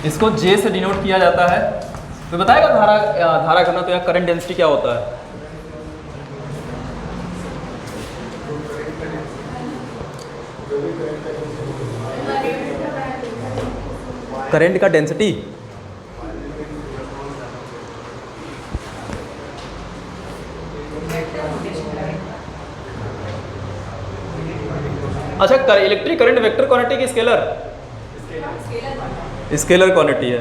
इसको J से डिनोट किया जाता है। तो बताएगा धारा घनत्व या करंट डेंसिटी क्या होता है? करंट का डेंसिटी अच्छा, इलेक्ट्रिक करंट वेक्टर क्वांटिटी की स्केलर स्केलर क्वांटिटी है।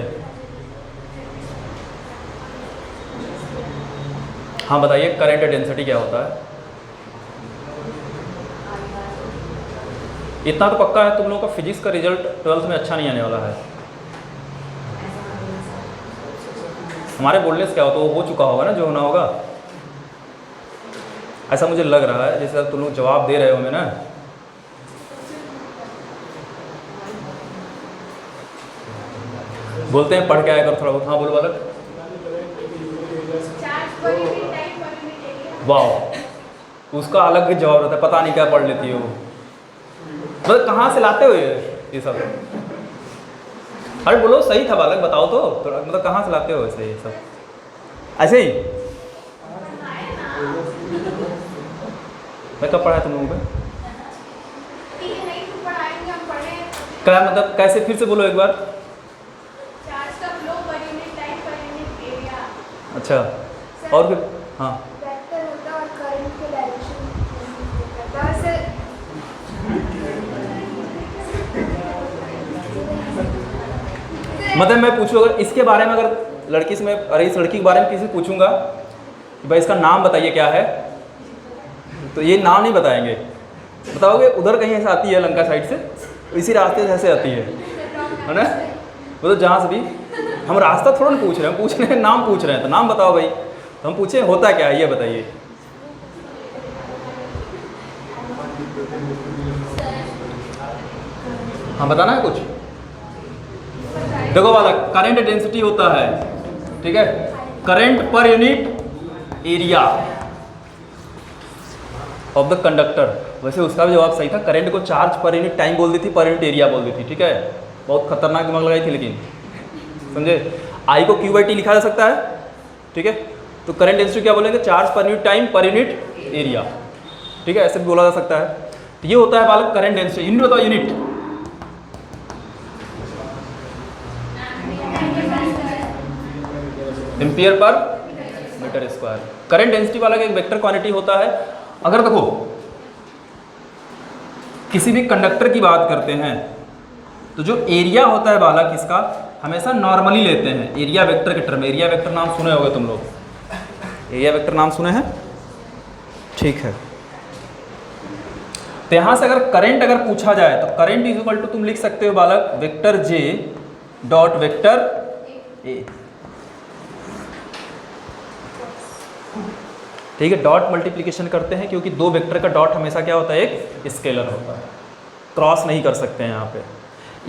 हाँ बताइए, करंट डेंसिटी क्या होता है? इतना तो पक्का है तुम लोगों का फिजिक्स का रिजल्ट 12th में अच्छा नहीं आने वाला है। हमारे बोलने से क्या होता है, वो हो चुका होगा ना जो होना होगा। ऐसा मुझे लग रहा है जैसे तुम लोग जवाब दे रहे हो हमें ना। बोलते हैं पढ़ के आया करो थोड़ा बहुत। हाँ बोलो बालक। वाह, उसका अलग जवाब रहता है, पता नहीं क्या पढ़ लेती हो। मतलब कहाँ से लाते हो ये सब? अरे बोलो, सही था बालक, बताओ तो थोड़ा, मतलब कहाँ से लाते हो ऐसे ये सब? ऐसे ही मैं कब पढ़ा तुम लोगों को? क्या मतलब, कैसे? फिर से बोलो एक बार। अच्छा, और फिर? हाँ, मतलब मैं पूछूँ अगर इसके बारे में, अगर लड़की से मैं, अरे इस लड़की के बारे में किसी पूछूंगा कि भाई इसका नाम बताइए क्या है, तो ये नाम नहीं बताएंगे। बताओगे उधर कहीं ऐसे आती है लंका साइड से, इसी रास्ते से ऐसे आती है ना? वो तो जहाँ से भी हम रास्ता थोड़ा ना पूछ रहे हैं, हम पूछ रहे हैं नाम पूछ रहे हैं, तो नाम बताओ भाई। तो हम पूछे होता क्या है ये बताइए। हाँ बताना है कुछ? देखो बालक, करंट डेंसिटी होता है, ठीक है, current per unit area of the conductor. वैसे उसका भी जवाब सही था, करंट को चार्ज पर यूनिट टाइम बोल दी थी, पर यूनिट एरिया बोल दी थी, ठीक है। बहुत खतरनाक दिमाग लगाई थी, लेकिन समझे। आई को Q/T लिखा जा सकता है, ठीक है। तो करंट डेंसिटी क्या बोलेंगे? Charge per unit time per unit area, ठीक है, ऐसे भी बोला जा सकता है। तो ये होता है बालक करंट डेंसिटी। यूनिट बताओ, unit. Ampere per metre square. Current density वाला का एक वेक्टर क्वांटिटी होता है। अगर देखो किसी भी कंडक्टर की बात करते हैं तो जो एरिया होता है बालक इसका हमेशा नॉर्मली लेते हैं एरिया वेक्टर के टर्म में। एरिया वेक्टर नाम सुने होंगे तुम लोग, एरिया वेक्टर नाम सुने हैं, ठीक है। तो यहां से अगर करंट अगर पूछा जाए तो करंट इज इक्वल टू तुम लिख सकते हो बालक vector J dot vector A, ठीक है। डॉट मल्टीप्लिकेशन करते हैं क्योंकि दो वेक्टर का डॉट हमेशा क्या होता है? एक स्केलर होता है, क्रॉस नहीं कर सकते हैं यहाँ पे।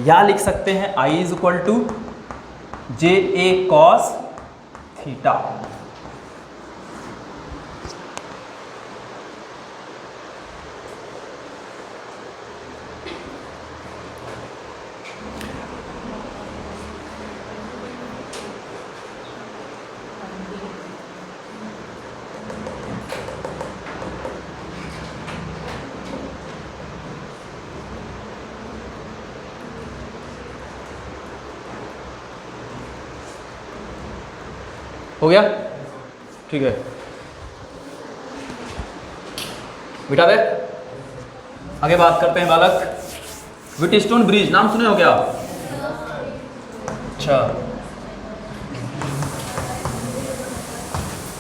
या लिख सकते हैं I is equal to JA cos theta. हो गया, ठीक है, बिठा दे। आगे बात करते हैं बालक, व्हीटस्टोन ब्रिज नाम सुने हो क्या?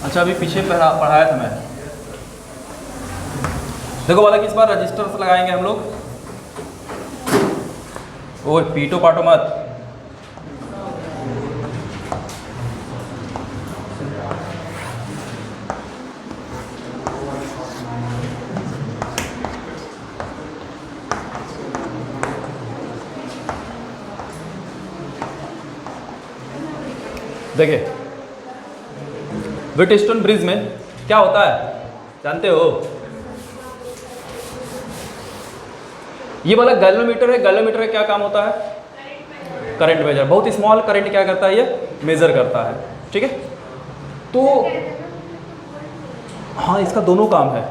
अच्छा अभी पीछे पढ़ाया था मैं। देखो बालक, इस बार रजिस्टर से लगाएंगे हम लोग। ओए पीटो पाटो मत। देखिए व्हिटस्टोन ब्रिज में क्या होता है जानते हो? ये वाला गैल्वेनोमीटर है। गैल्वेनोमीटर का क्या काम होता है? Current measure. बहुत स्मॉल करंट क्या करता है? ये मेजर करता है। ठीक है, तो हाँ इसका दोनों काम है।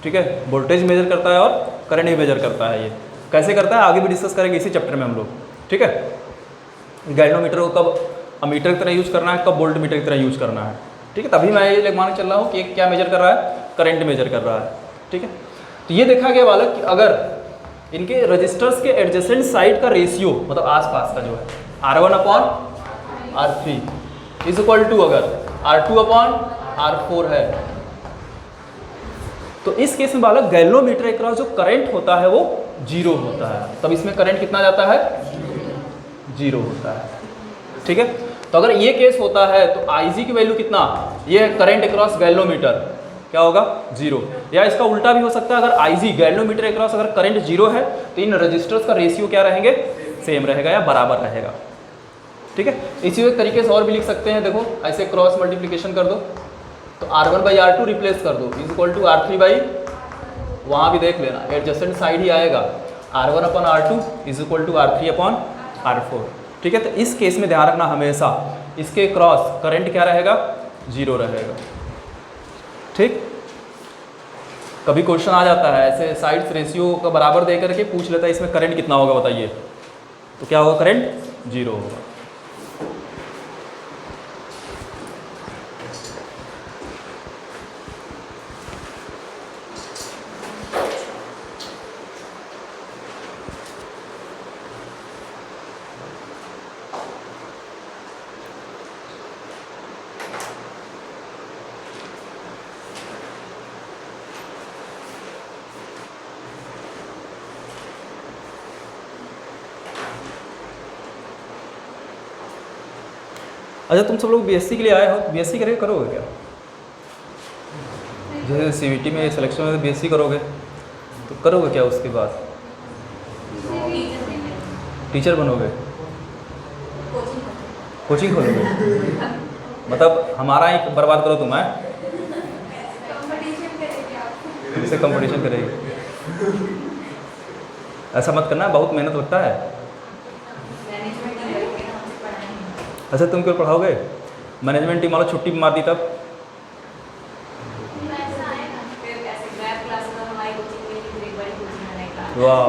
ठीक है, वोल्टेज मेजर करता है और करंट भी मेजर करता है। ये कैसे करता है आगे भी डिस्कस करेंगे इसी चैप्टर में हम लोग। ठीक है, गैल्वेनोमीटर को कब अमीटर की तरह यूज करना है, कब वोल्ट मीटर की तरह यूज करना है। ठीक है, तभी मैं ये मान के चल रहा हूँ कि क्या मेजर कर रहा है? करंट मेजर कर रहा है। ठीक है, तो ये देखा गया बालक कि अगर इनके रजिस्टर्स के एडजेसेंट साइड का रेशियो मतलब आसपास का जो है R1/R3 इज इक्वल टू अगर R2/R4 है, तो इस केस में बालक गैल्वेनोमीटर के अक्रॉस जो करंट होता है वो 0 होता है। तब इसमें करंट कितना जाता है? 0 होता है। ठीक है, तो अगर ये केस होता है तो Ig की वैल्यू कितना? ये करंट अक्रॉस गैल्वेनोमीटर क्या होगा? 0। या इसका उल्टा भी हो सकता है, अगर Ig गैल्वेनोमीटर अक्रॉस अगर करंट 0 है तो इन रजिस्टर्स का रेशियो क्या रहेंगे? सेम रहेगा या बराबर रहेगा। ठीक है, इसी तरीके से और भी लिख सकते हैं। देखो ऐसे क्रॉस मल्टीप्लिकेशन कर दो तो R1/R2 रिप्लेस कर दो इज इक्वल टू R3 वहाँ भी देख लेना एडजेसेंट साइड ही आएगा R1/R2 is equal to R3/R4। ठीक है, तो इस केस में ध्यान रखना हमेशा इसके क्रॉस करंट क्या रहेगा? 0 रहेगा। ठीक, कभी क्वेश्चन आ जाता है ऐसे साइड्स रेशियो का बराबर दे करके पूछ लेता है इसमें करंट कितना होगा बताइए, तो क्या होगा? करंट 0 होगा। अच्छा, तुम सब लोग बीएससी के लिए आए हो, बीएससी करोगे क्या? जैसे सीवीटी में सिलेक्शन में बीएससी करोगे तो करोगे क्या उसके बाद? टीचर बनोगे? कोचिंग खोलोगे? मतलब हमारा ही बर्बाद करो तुम? है तुमसे कंपटीशन करेगी? ऐसा मत करना, बहुत मेहनत लगता है। अच्छा, तुम क्यों पढ़ाओगे? मैनेजमेंट टीम वाला छुट्टी मार दी तब? वाह,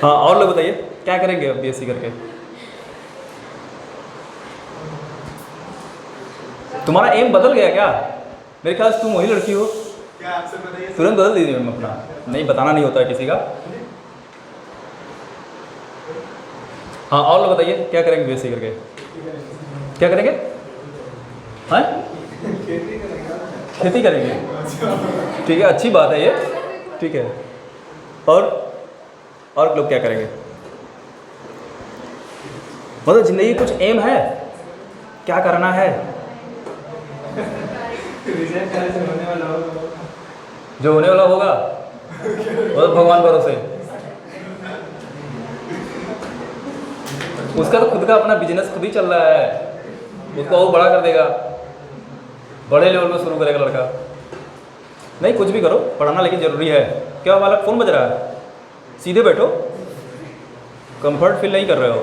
हाँ और लोग बताइए क्या करेंगे अब बीएससी करके? तुम्हारा एम बदल गया क्या? मेरे ख्याल से तुम वही लड़की हो। क्या आंसर बताइए? तुरंत बदल दीजिए मैम अपना, नहीं बताना नहीं होता है किसी का। हाँ और लोग बताइए क्या करेंगे बीएससी करके? क्या करेंगे? हाँ खेती करेंगे। ठीक है, अच्छी बात है ये। ठीक है, और लोग क्या करेंगे? मतलब जिंदगी कुछ एम है, क्या करना है? जो होने वाला होगा वो तो भगवान भरोसे। उसका तो खुद का अपना बिजनेस खुद ही चल रहा है, उसको वो बड़ा कर देगा, बड़े लेवल पर शुरू करेगा लड़का। नहीं, कुछ भी करो, पढ़ाना लेकिन ज़रूरी है। क्या वाला फ़ोन बज रहा है? सीधे बैठो, कंफर्ट फील नहीं कर रहे हो।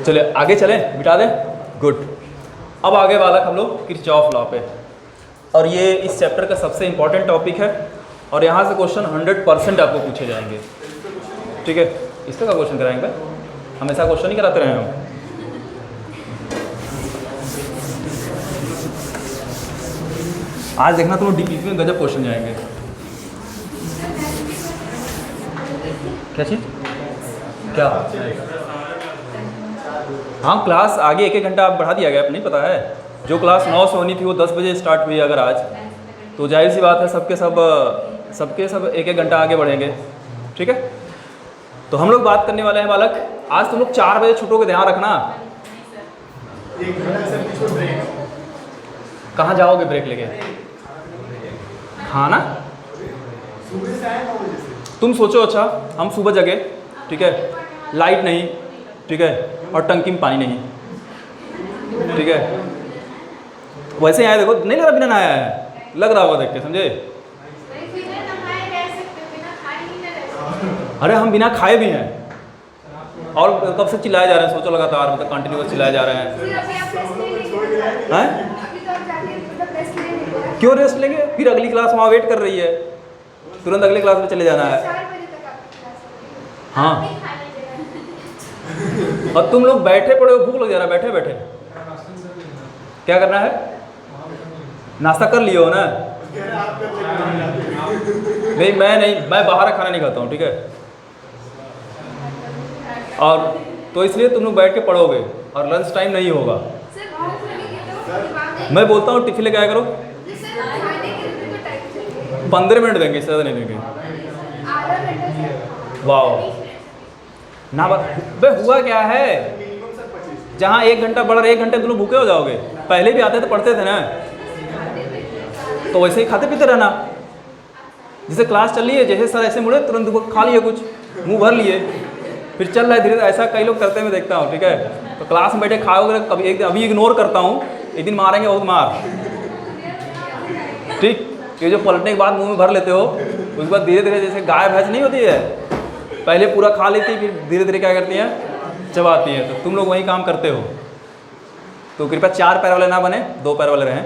चलिए आगे चलें, मिटा दें। गुड। अब आगे बालक हम लोग किरचॉफ लॉ पे, और ये इस चैप्टर का सबसे इम्पॉर्टेंट टॉपिक है और यहाँ से क्वेश्चन 100% आपको पूछे जाएंगे। ठीक है, इसका का क्वेश्चन कराएंगे? हमेशा क्वेश्चन नहीं कराते रहे हम। आज देखना तुम डीपीपी में गजब क्वेश्चन जाएंगे। क्या चीज़? क्या? हाँ, क्लास आगे 1-1 घंटा बढ़ा दिया गया, नहीं पता है? जो क्लास 9 से होनी थी वो 10 बजे स्टार्ट हुई अगर आज, तो जाहिर सी बात है सबके सब 1-1 घंटा आगे बढ़ेंगे। ठीक है, तो हम लोग बात करने वाले हैं बालक, आज तुम लोग 4 बजे छूटोगे, ध्यान रखना। 1 घंटा से पीछे ब्रेक। कहाँ जाओगे ब्रेक लेके? हाँ ना, सुबह से आए 9 बजे से। तुम सोचो, अच्छा हम सुबह जगे, ठीक है, लाइट नहीं, ठीक है, और टंकी में पानी नहीं, ठीक है, वैसे आए देखो, नहीं लग रहा बिना नहाया है, लग रहा होगा देख के, समझे? अरे हम बिना खाए भी हैं, और कब से चिल्लाए जा रहे हैं, सोचो लगातार, मतलब कंटिन्यूस चिल्लाए जा रहे हैं। क्यों रेस्ट लेंगे? फिर अगली क्लास वहाँ वेट कर रही है, तुरंत अगली क्लास में चले जाना है। हाँ, और तुम लोग बैठे पड़े हो, भूख लग जा रहा है बैठे बैठे, क्या करना है? नाश्ता कर लियो ना? नहीं मैं बाहर का खाना नहीं खाता हूँ, ठीक है, और तो इसलिए तुम लोग बैठ के पढ़ोगे और लंच टाइम नहीं होगा। मैं बोलता हूँ टिफिन लेके आया करो, 15 मिनट देंगे, इससे ज़्यादा नहीं देंगे। वाह ना, बे हुआ क्या है, जहाँ 1 घंटा बढ़ रहा है, 1 घंटे तुम लोग भूखे हो जाओगे। पहले भी आते थे, पढ़ते थे ना, तो वैसे ही खाते पीते रहना। जैसे क्लास चल रही है, जैसे सर ऐसे मुड़े तुरंत खा लिए, कुछ मुंह भर लिए, फिर चल रहा है धीरे, ऐसा कई लोग करते हैं, मैं देखता हूँ, ठीक है। तो क्लास में बैठे खाओगे, कभी एक अभी इग्नोर करता हूँ, एक दिन मारेंगे बहुत मार, ठीक। ये जो पलटने के बाद मुंह में भर लेते हो, उसके बाद धीरे धीरे जैसे गाय भैंस नहीं होती है, पहले पूरा खा लेती, फिर धीरे धीरे क्या करती हैं, चबाती हैं। तो तुम लोग वही काम करते हो, तो कृपया 4 पैर वाले ना बने, 2 पैर वाले रहें,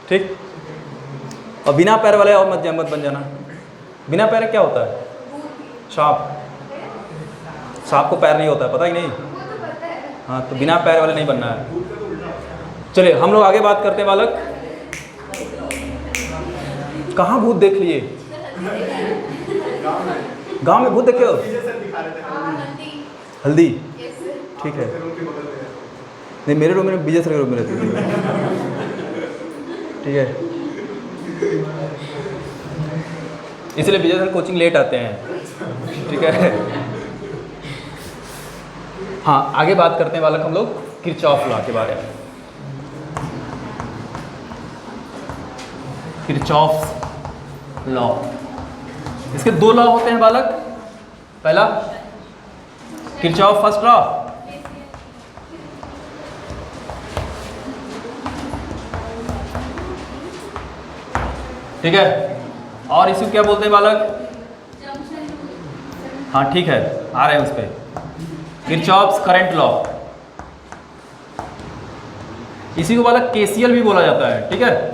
ठीक। और बिना पैर वाले और मत बन जाना। बिना पैर क्या होता है? सांप, सांप को पैर नहीं होता है, पता ही नहीं? हाँ, तो बिना पैर वाले नहीं बनना है। चलिए हम लोग आगे बात करते हैं। बालक, कहाँ भूत देख लिए? गांव में भूत देखे हो? हल्दी, ठीक है। नहीं, मेरे रूम में विजय सर के रूम में रहती थी, ठीक है, इसलिए विजय सर कोचिंग लेट आते हैं, ठीक है। हाँ, आगे बात करते हैं बालक हम लोग किरचॉफ लॉ के बारे में। किरचॉफ लॉ, इसके 2 लॉ होते हैं बालक। पहला किरचॉफ फर्स्ट लॉ, ठीक है, और इसी क्या बोलते हैं बालक? हाँ ठीक है, आ रहे हैं उस पर। किरचॉफ्स करंट लॉ, इसी को बालक केसीएल भी बोला जाता है, ठीक है।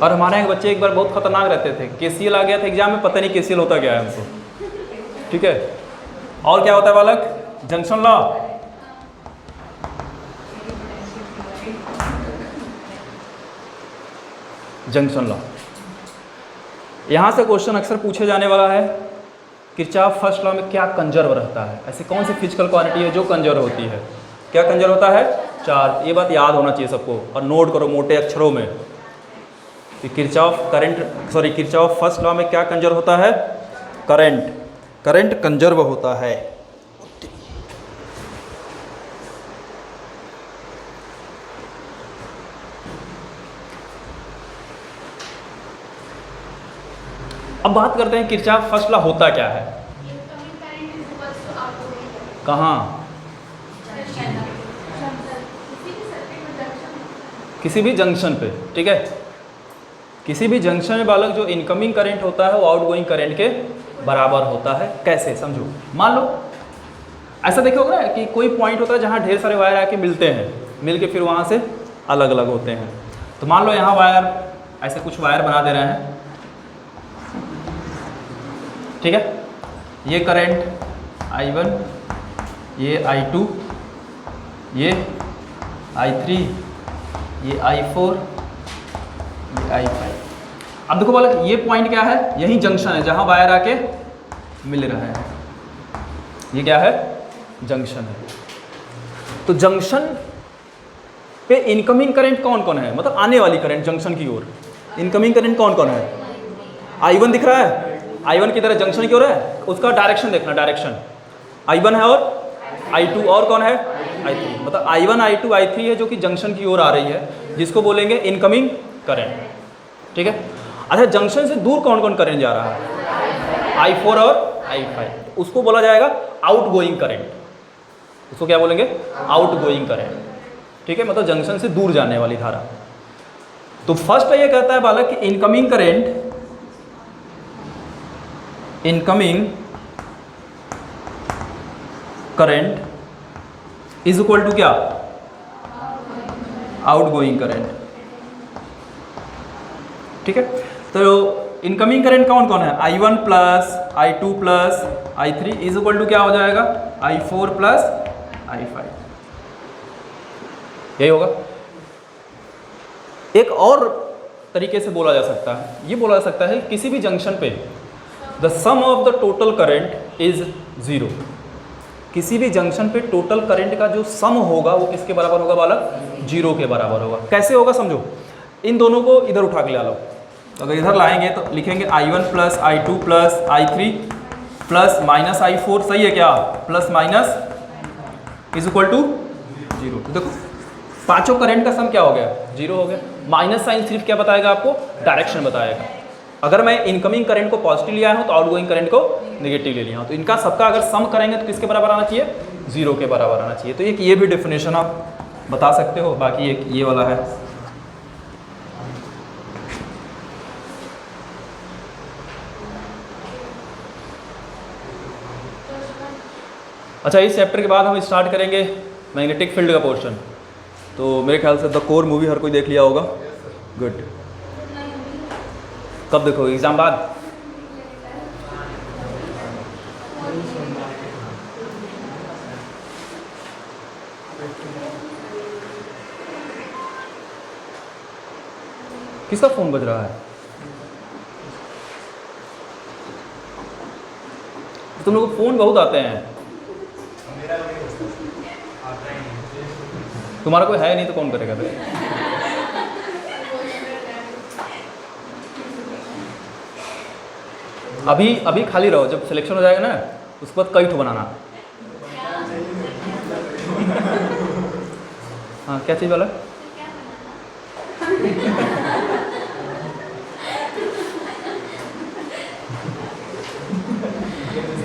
और हमारे यहाँ बच्चे एक बार बहुत खतरनाक रहते थे, केसीएल आ गया था एग्जाम में, पता नहीं केसीएल होता क्या है हमको, ठीक है। और क्या होता है बालक? Junction law, junction law. यहाँ से क्वेश्चन अक्सर पूछे जाने वाला है, किरचॉफ फर्स्ट लॉ में क्या कंजर्व रहता है? ऐसी कौन सी फिजिकल क्वांटिटी है जो कंजर्व होती है? क्या कंजर्व होता है? चार्ज। ये बात याद होना चाहिए सबको, और नोट करो मोटे अक्षरों में कि किरचॉफ फर्स्ट लॉ में क्या कंजर्व होता है? करंट, करंट कंजर्व होता है। अब बात करते हैं किरचॉफ फर्स्ट लॉ होता क्या है? कहाँ? किसी भी जंक्शन पे, ठीक है। किसी भी जंक्शन में बालक जो इनकमिंग करंट होता है वो आउटगोइंग करंट के बराबर होता है। कैसे? समझो, मान लो ऐसा देखो ना कि कोई पॉइंट होता है जहाँ ढेर सारे वायर आके मिलते हैं, मिल के फिर वहाँ से अलग अलग होते हैं। तो मान लो यहाँ वायर, ऐसे कुछ वायर बना दे रहे हैं, ठीक है। ये करंट I1, ये I2, ये I3, ये I4, ये I5। अब देखो बालक, ये पॉइंट क्या है? यही जंक्शन है जहां वायर आके मिल रहा है। ये क्या है? जंक्शन है। तो जंक्शन पे इनकमिंग करंट कौन कौन है? मतलब आने वाली करंट जंक्शन की ओर इनकमिंग करंट कौन कौन है? I1 दिख रहा है, I1 की तरह जंक्शन की ओर है, उसका डायरेक्शन देखना, डायरेक्शन I1 है, और I2 और कौन है? I3। मतलब I1, I2, I3 है जो कि जंक्शन की ओर आ रही है, जिसको बोलेंगे इनकमिंग करंट, ठीक है। अच्छा, जंक्शन से दूर कौन कौन करंट जा रहा है? I4 और I5, उसको बोला जाएगा आउटगोइंग करंट। उसको क्या बोलेंगे? Outgoing current. ठीक है, मतलब जंक्शन से दूर जाने वाली धारा। तो फर्स्ट ये कहता है बालक कि incoming current is equal to क्या? Outgoing current. ठीक है, तो इनकमिंग करंट कौन कौन है? I1 plus I2 plus I3 is equal to क्या हो जाएगा? I4 plus I5। यही होगा। एक और तरीके से बोला जा सकता है, ये बोला जा सकता है किसी भी जंक्शन पे the sum of the total current is 0। किसी भी जंक्शन पे टोटल करंट का जो सम होगा वो किसके बराबर होगा बालक? 0 के बराबर होगा। कैसे होगा समझो, इन दोनों को इधर उठा के ला लो। तो अगर इधर लाएंगे तो लिखेंगे I1 plus I2 plus I3 plus minus I4, सही है क्या? Plus minus is equal to 0। तो देखो पांचों करंट का सम क्या हो गया? 0 हो गया। माइनस साइन सिर्फ क्या बताएगा आपको? डायरेक्शन बताएगा। अगर मैं इनकमिंग करंट को पॉजिटिव लिया हूँ तो आउटगोइंग करंट को नेगेटिव ले लिया हूँ, तो इनका सबका अगर सम करेंगे तो किसके बराबर आना चाहिए? 0 के बराबर आना चाहिए। तो एक ये भी डेफिनेशन आप बता सकते हो। बाकी एक ये वाला है, अच्छा इस चैप्टर के बाद हम स्टार्ट करेंगे मैग्नेटिक फील्ड का पोर्शन। तो मेरे ख्याल से द कोर मूवी हर कोई देख लिया होगा। गुड। कब देखोगे? एग्जाम बाद? किसका फोन बज रहा है? तुम लोग को फोन बहुत आते हैं। तुम्हारा कोई है नहीं तो कौन करेगा फिर? अभी खाली रहो, जब सिलेक्शन हो जाएगा ना उसके बाद कई ठो बनाना। हाँ, क्या चीज़ वाला?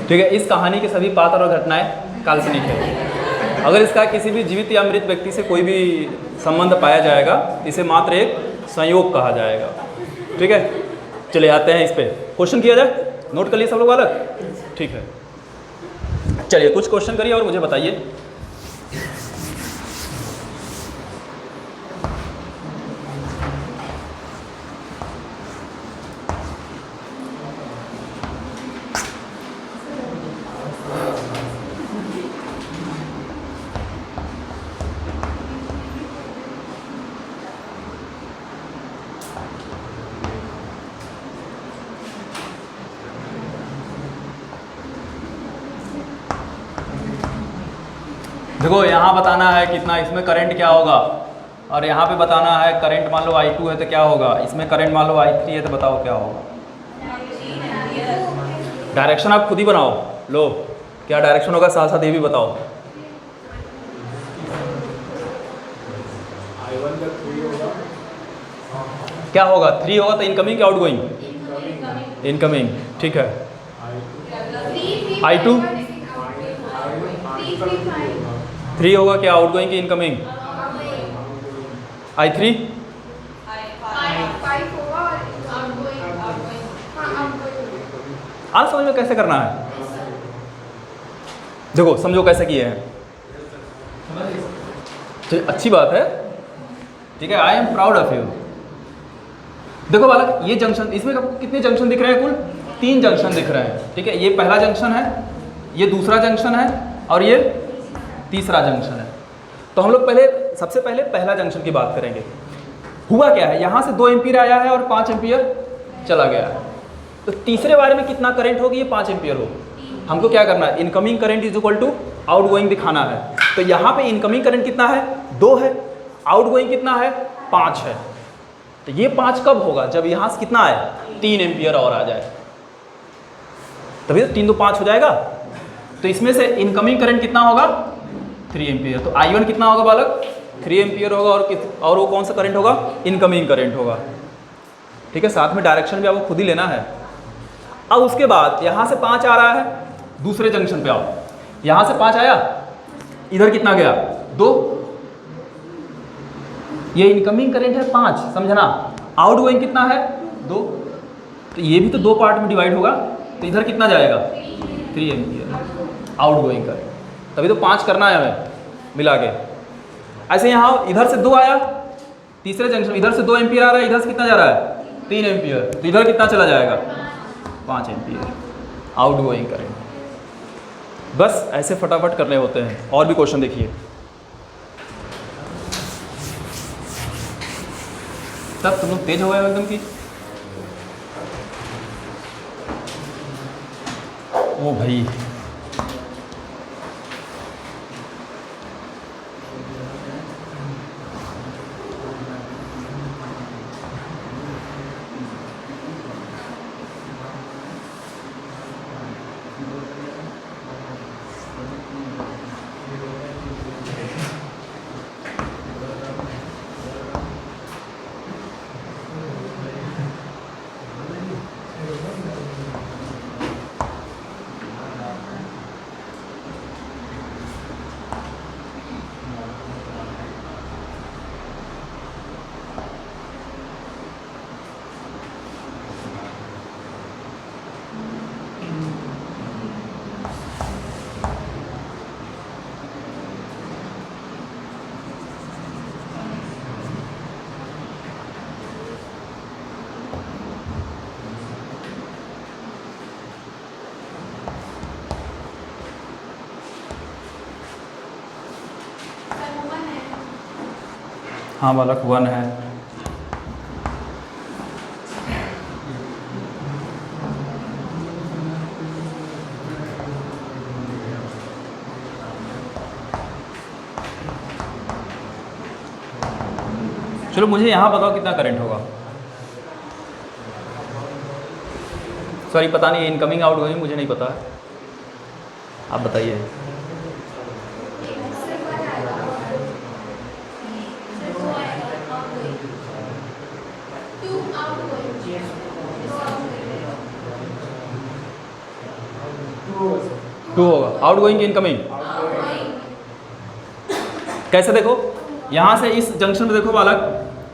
ठीक है, इस कहानी के सभी पात्र और घटनाएं काल्पनिक है। अगर इसका किसी भी जीवित या मृत व्यक्ति से कोई भी संबंध पाया जाएगा इसे मात्र एक संयोग कहा जाएगा। ठीक है, चले आते हैं इस पे। क्वेश्चन किया जाए, नोट कर लिए सब लोग अलग? ठीक है, चलिए कुछ क्वेश्चन करिए और मुझे बताइए। देखो यहाँ बताना है कितना, इसमें करंट क्या होगा, और यहाँ पे बताना है करंट मान लो I2 है तो क्या होगा, इसमें करंट मान लो I3 है तो बताओ क्या होगा। डायरेक्शन आप खुद ही बनाओ। लो क्या डायरेक्शन होगा, साथ साथ ये भी बताओ। I1 का 3 होगा। क्या होगा? 3 होगा तो इनकमिंग क्या आउटगोइंग? इनकमिंग। ठीक है, I2 3 होगा क्या आउटगोइंग की इनकमिंग? I3 आज समझ में कैसे करना है? देखो समझो कैसे किए हैं, तो अच्छी बात है। ठीक है, I am proud of you. देखो बालक, ये जंक्शन, इसमें कितने जंक्शन दिख रहे हैं? कुल 3 जंक्शन दिख रहे हैं। ठीक है, ये पहला जंक्शन है, ये दूसरा जंक्शन है और ये तीसरा जंक्शन है। तो हम लोग सबसे पहले पहला जंक्शन की बात करेंगे। हुआ क्या है, यहाँ से 2 एम्पीयर आया है और 5 एम्पीयर चला गया है। तो तीसरे बारे में कितना करंट होगी? ये 5 एम्पीयर होगी। हमको क्या करना है? Incoming current is equal to outgoing दिखाना है। तो यहाँ पे इनकमिंग करंट कितना है? 2 है। आउटगोइंग कितना है? 5 है। तो ये 5 कब होगा? जब यहाँ से कितना आए? 3 एम्पीयर और आ जाए, तभी तो 3 2 5 हो जाएगा। तो इसमें से इनकमिंग करंट कितना होगा? 3 एम्पीयर। तो I1 कितना होगा बालक? 3 एम्पीयर होगा। और वो कौन सा करंट होगा? इनकमिंग करंट होगा। ठीक है, साथ में डायरेक्शन भी आपको खुद ही लेना है। अब उसके बाद यहाँ से 5 आ रहा है, दूसरे जंक्शन पे आओ, यहाँ से 5 आया, इधर कितना गया 2, ये इनकमिंग करंट है 5, समझना, आउट गोइंग कितना है 2, तो ये भी तो 2 पार्ट में डिवाइड होगा, तो इधर कितना जाएगा 3 एम्पियर आउट गोइंग करंट, तभी तो 5 करना है हमें मिला के। ऐसे यहाँ इधर से 2 आया, तीसरे जंक्शन इधर से 2 एम्पियर आ रहा है, इधर से कितना जा रहा है 3 एम्पियर, तो इधर कितना चला जाएगा 5 एम्पियर आउट गोइंग करंट। बस ऐसे फटाफट करने होते हैं। और भी क्वेश्चन देखिए, तब तुम लोग तेज हो गए हो एकदम की। ओ भाई हाँ बालक 1 है। चलो मुझे यहाँ बताओ कितना करंट होगा। सॉरी पता नहीं, इनकमिंग आउट गोइंग मुझे नहीं पता है, आप बताइए। टू होगा आउट गोइंग इनकमिंग। कैसे देखो, यहाँ से इस जंक्शन में देखो बालक,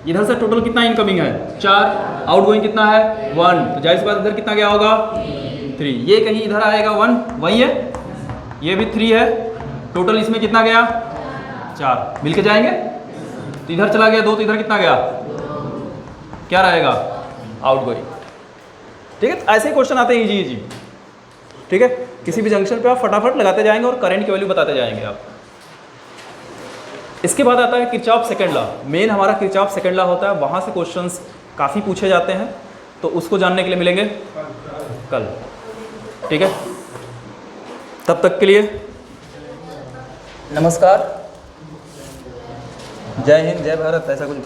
इधर से टोटल कितना इनकमिंग है 4, आउट गोइंग कितना है 1, तो जाहिर सी बात इधर कितना गया होगा 3, ये कहीं इधर आएगा 1, वही है, ये भी 3 है, टोटल इसमें कितना गया 4, मिलके जाएंगे, तो इधर चला गया 2, तो इधर कितना गया, क्या रहेगा आउट गोइंग। ठीक है, ऐसे ही क्वेश्चन आते हैं इजी। ठीक है, किसी भी जंक्शन पे आप फटाफट लगाते जाएंगे और करंट की वैल्यू बताते जाएंगे आप। इसके बाद आता है किरचॉफ सेकंड लॉ। मेन हमारा किरचॉफ सेकंड लॉ होता है, वहाँ से क्वेश्चंस काफ़ी पूछे जाते हैं, तो उसको जानने के लिए मिलेंगे कल। ठीक है, तब तक के लिए नमस्कार, जय हिंद, जय भारत, ऐसा कुछ।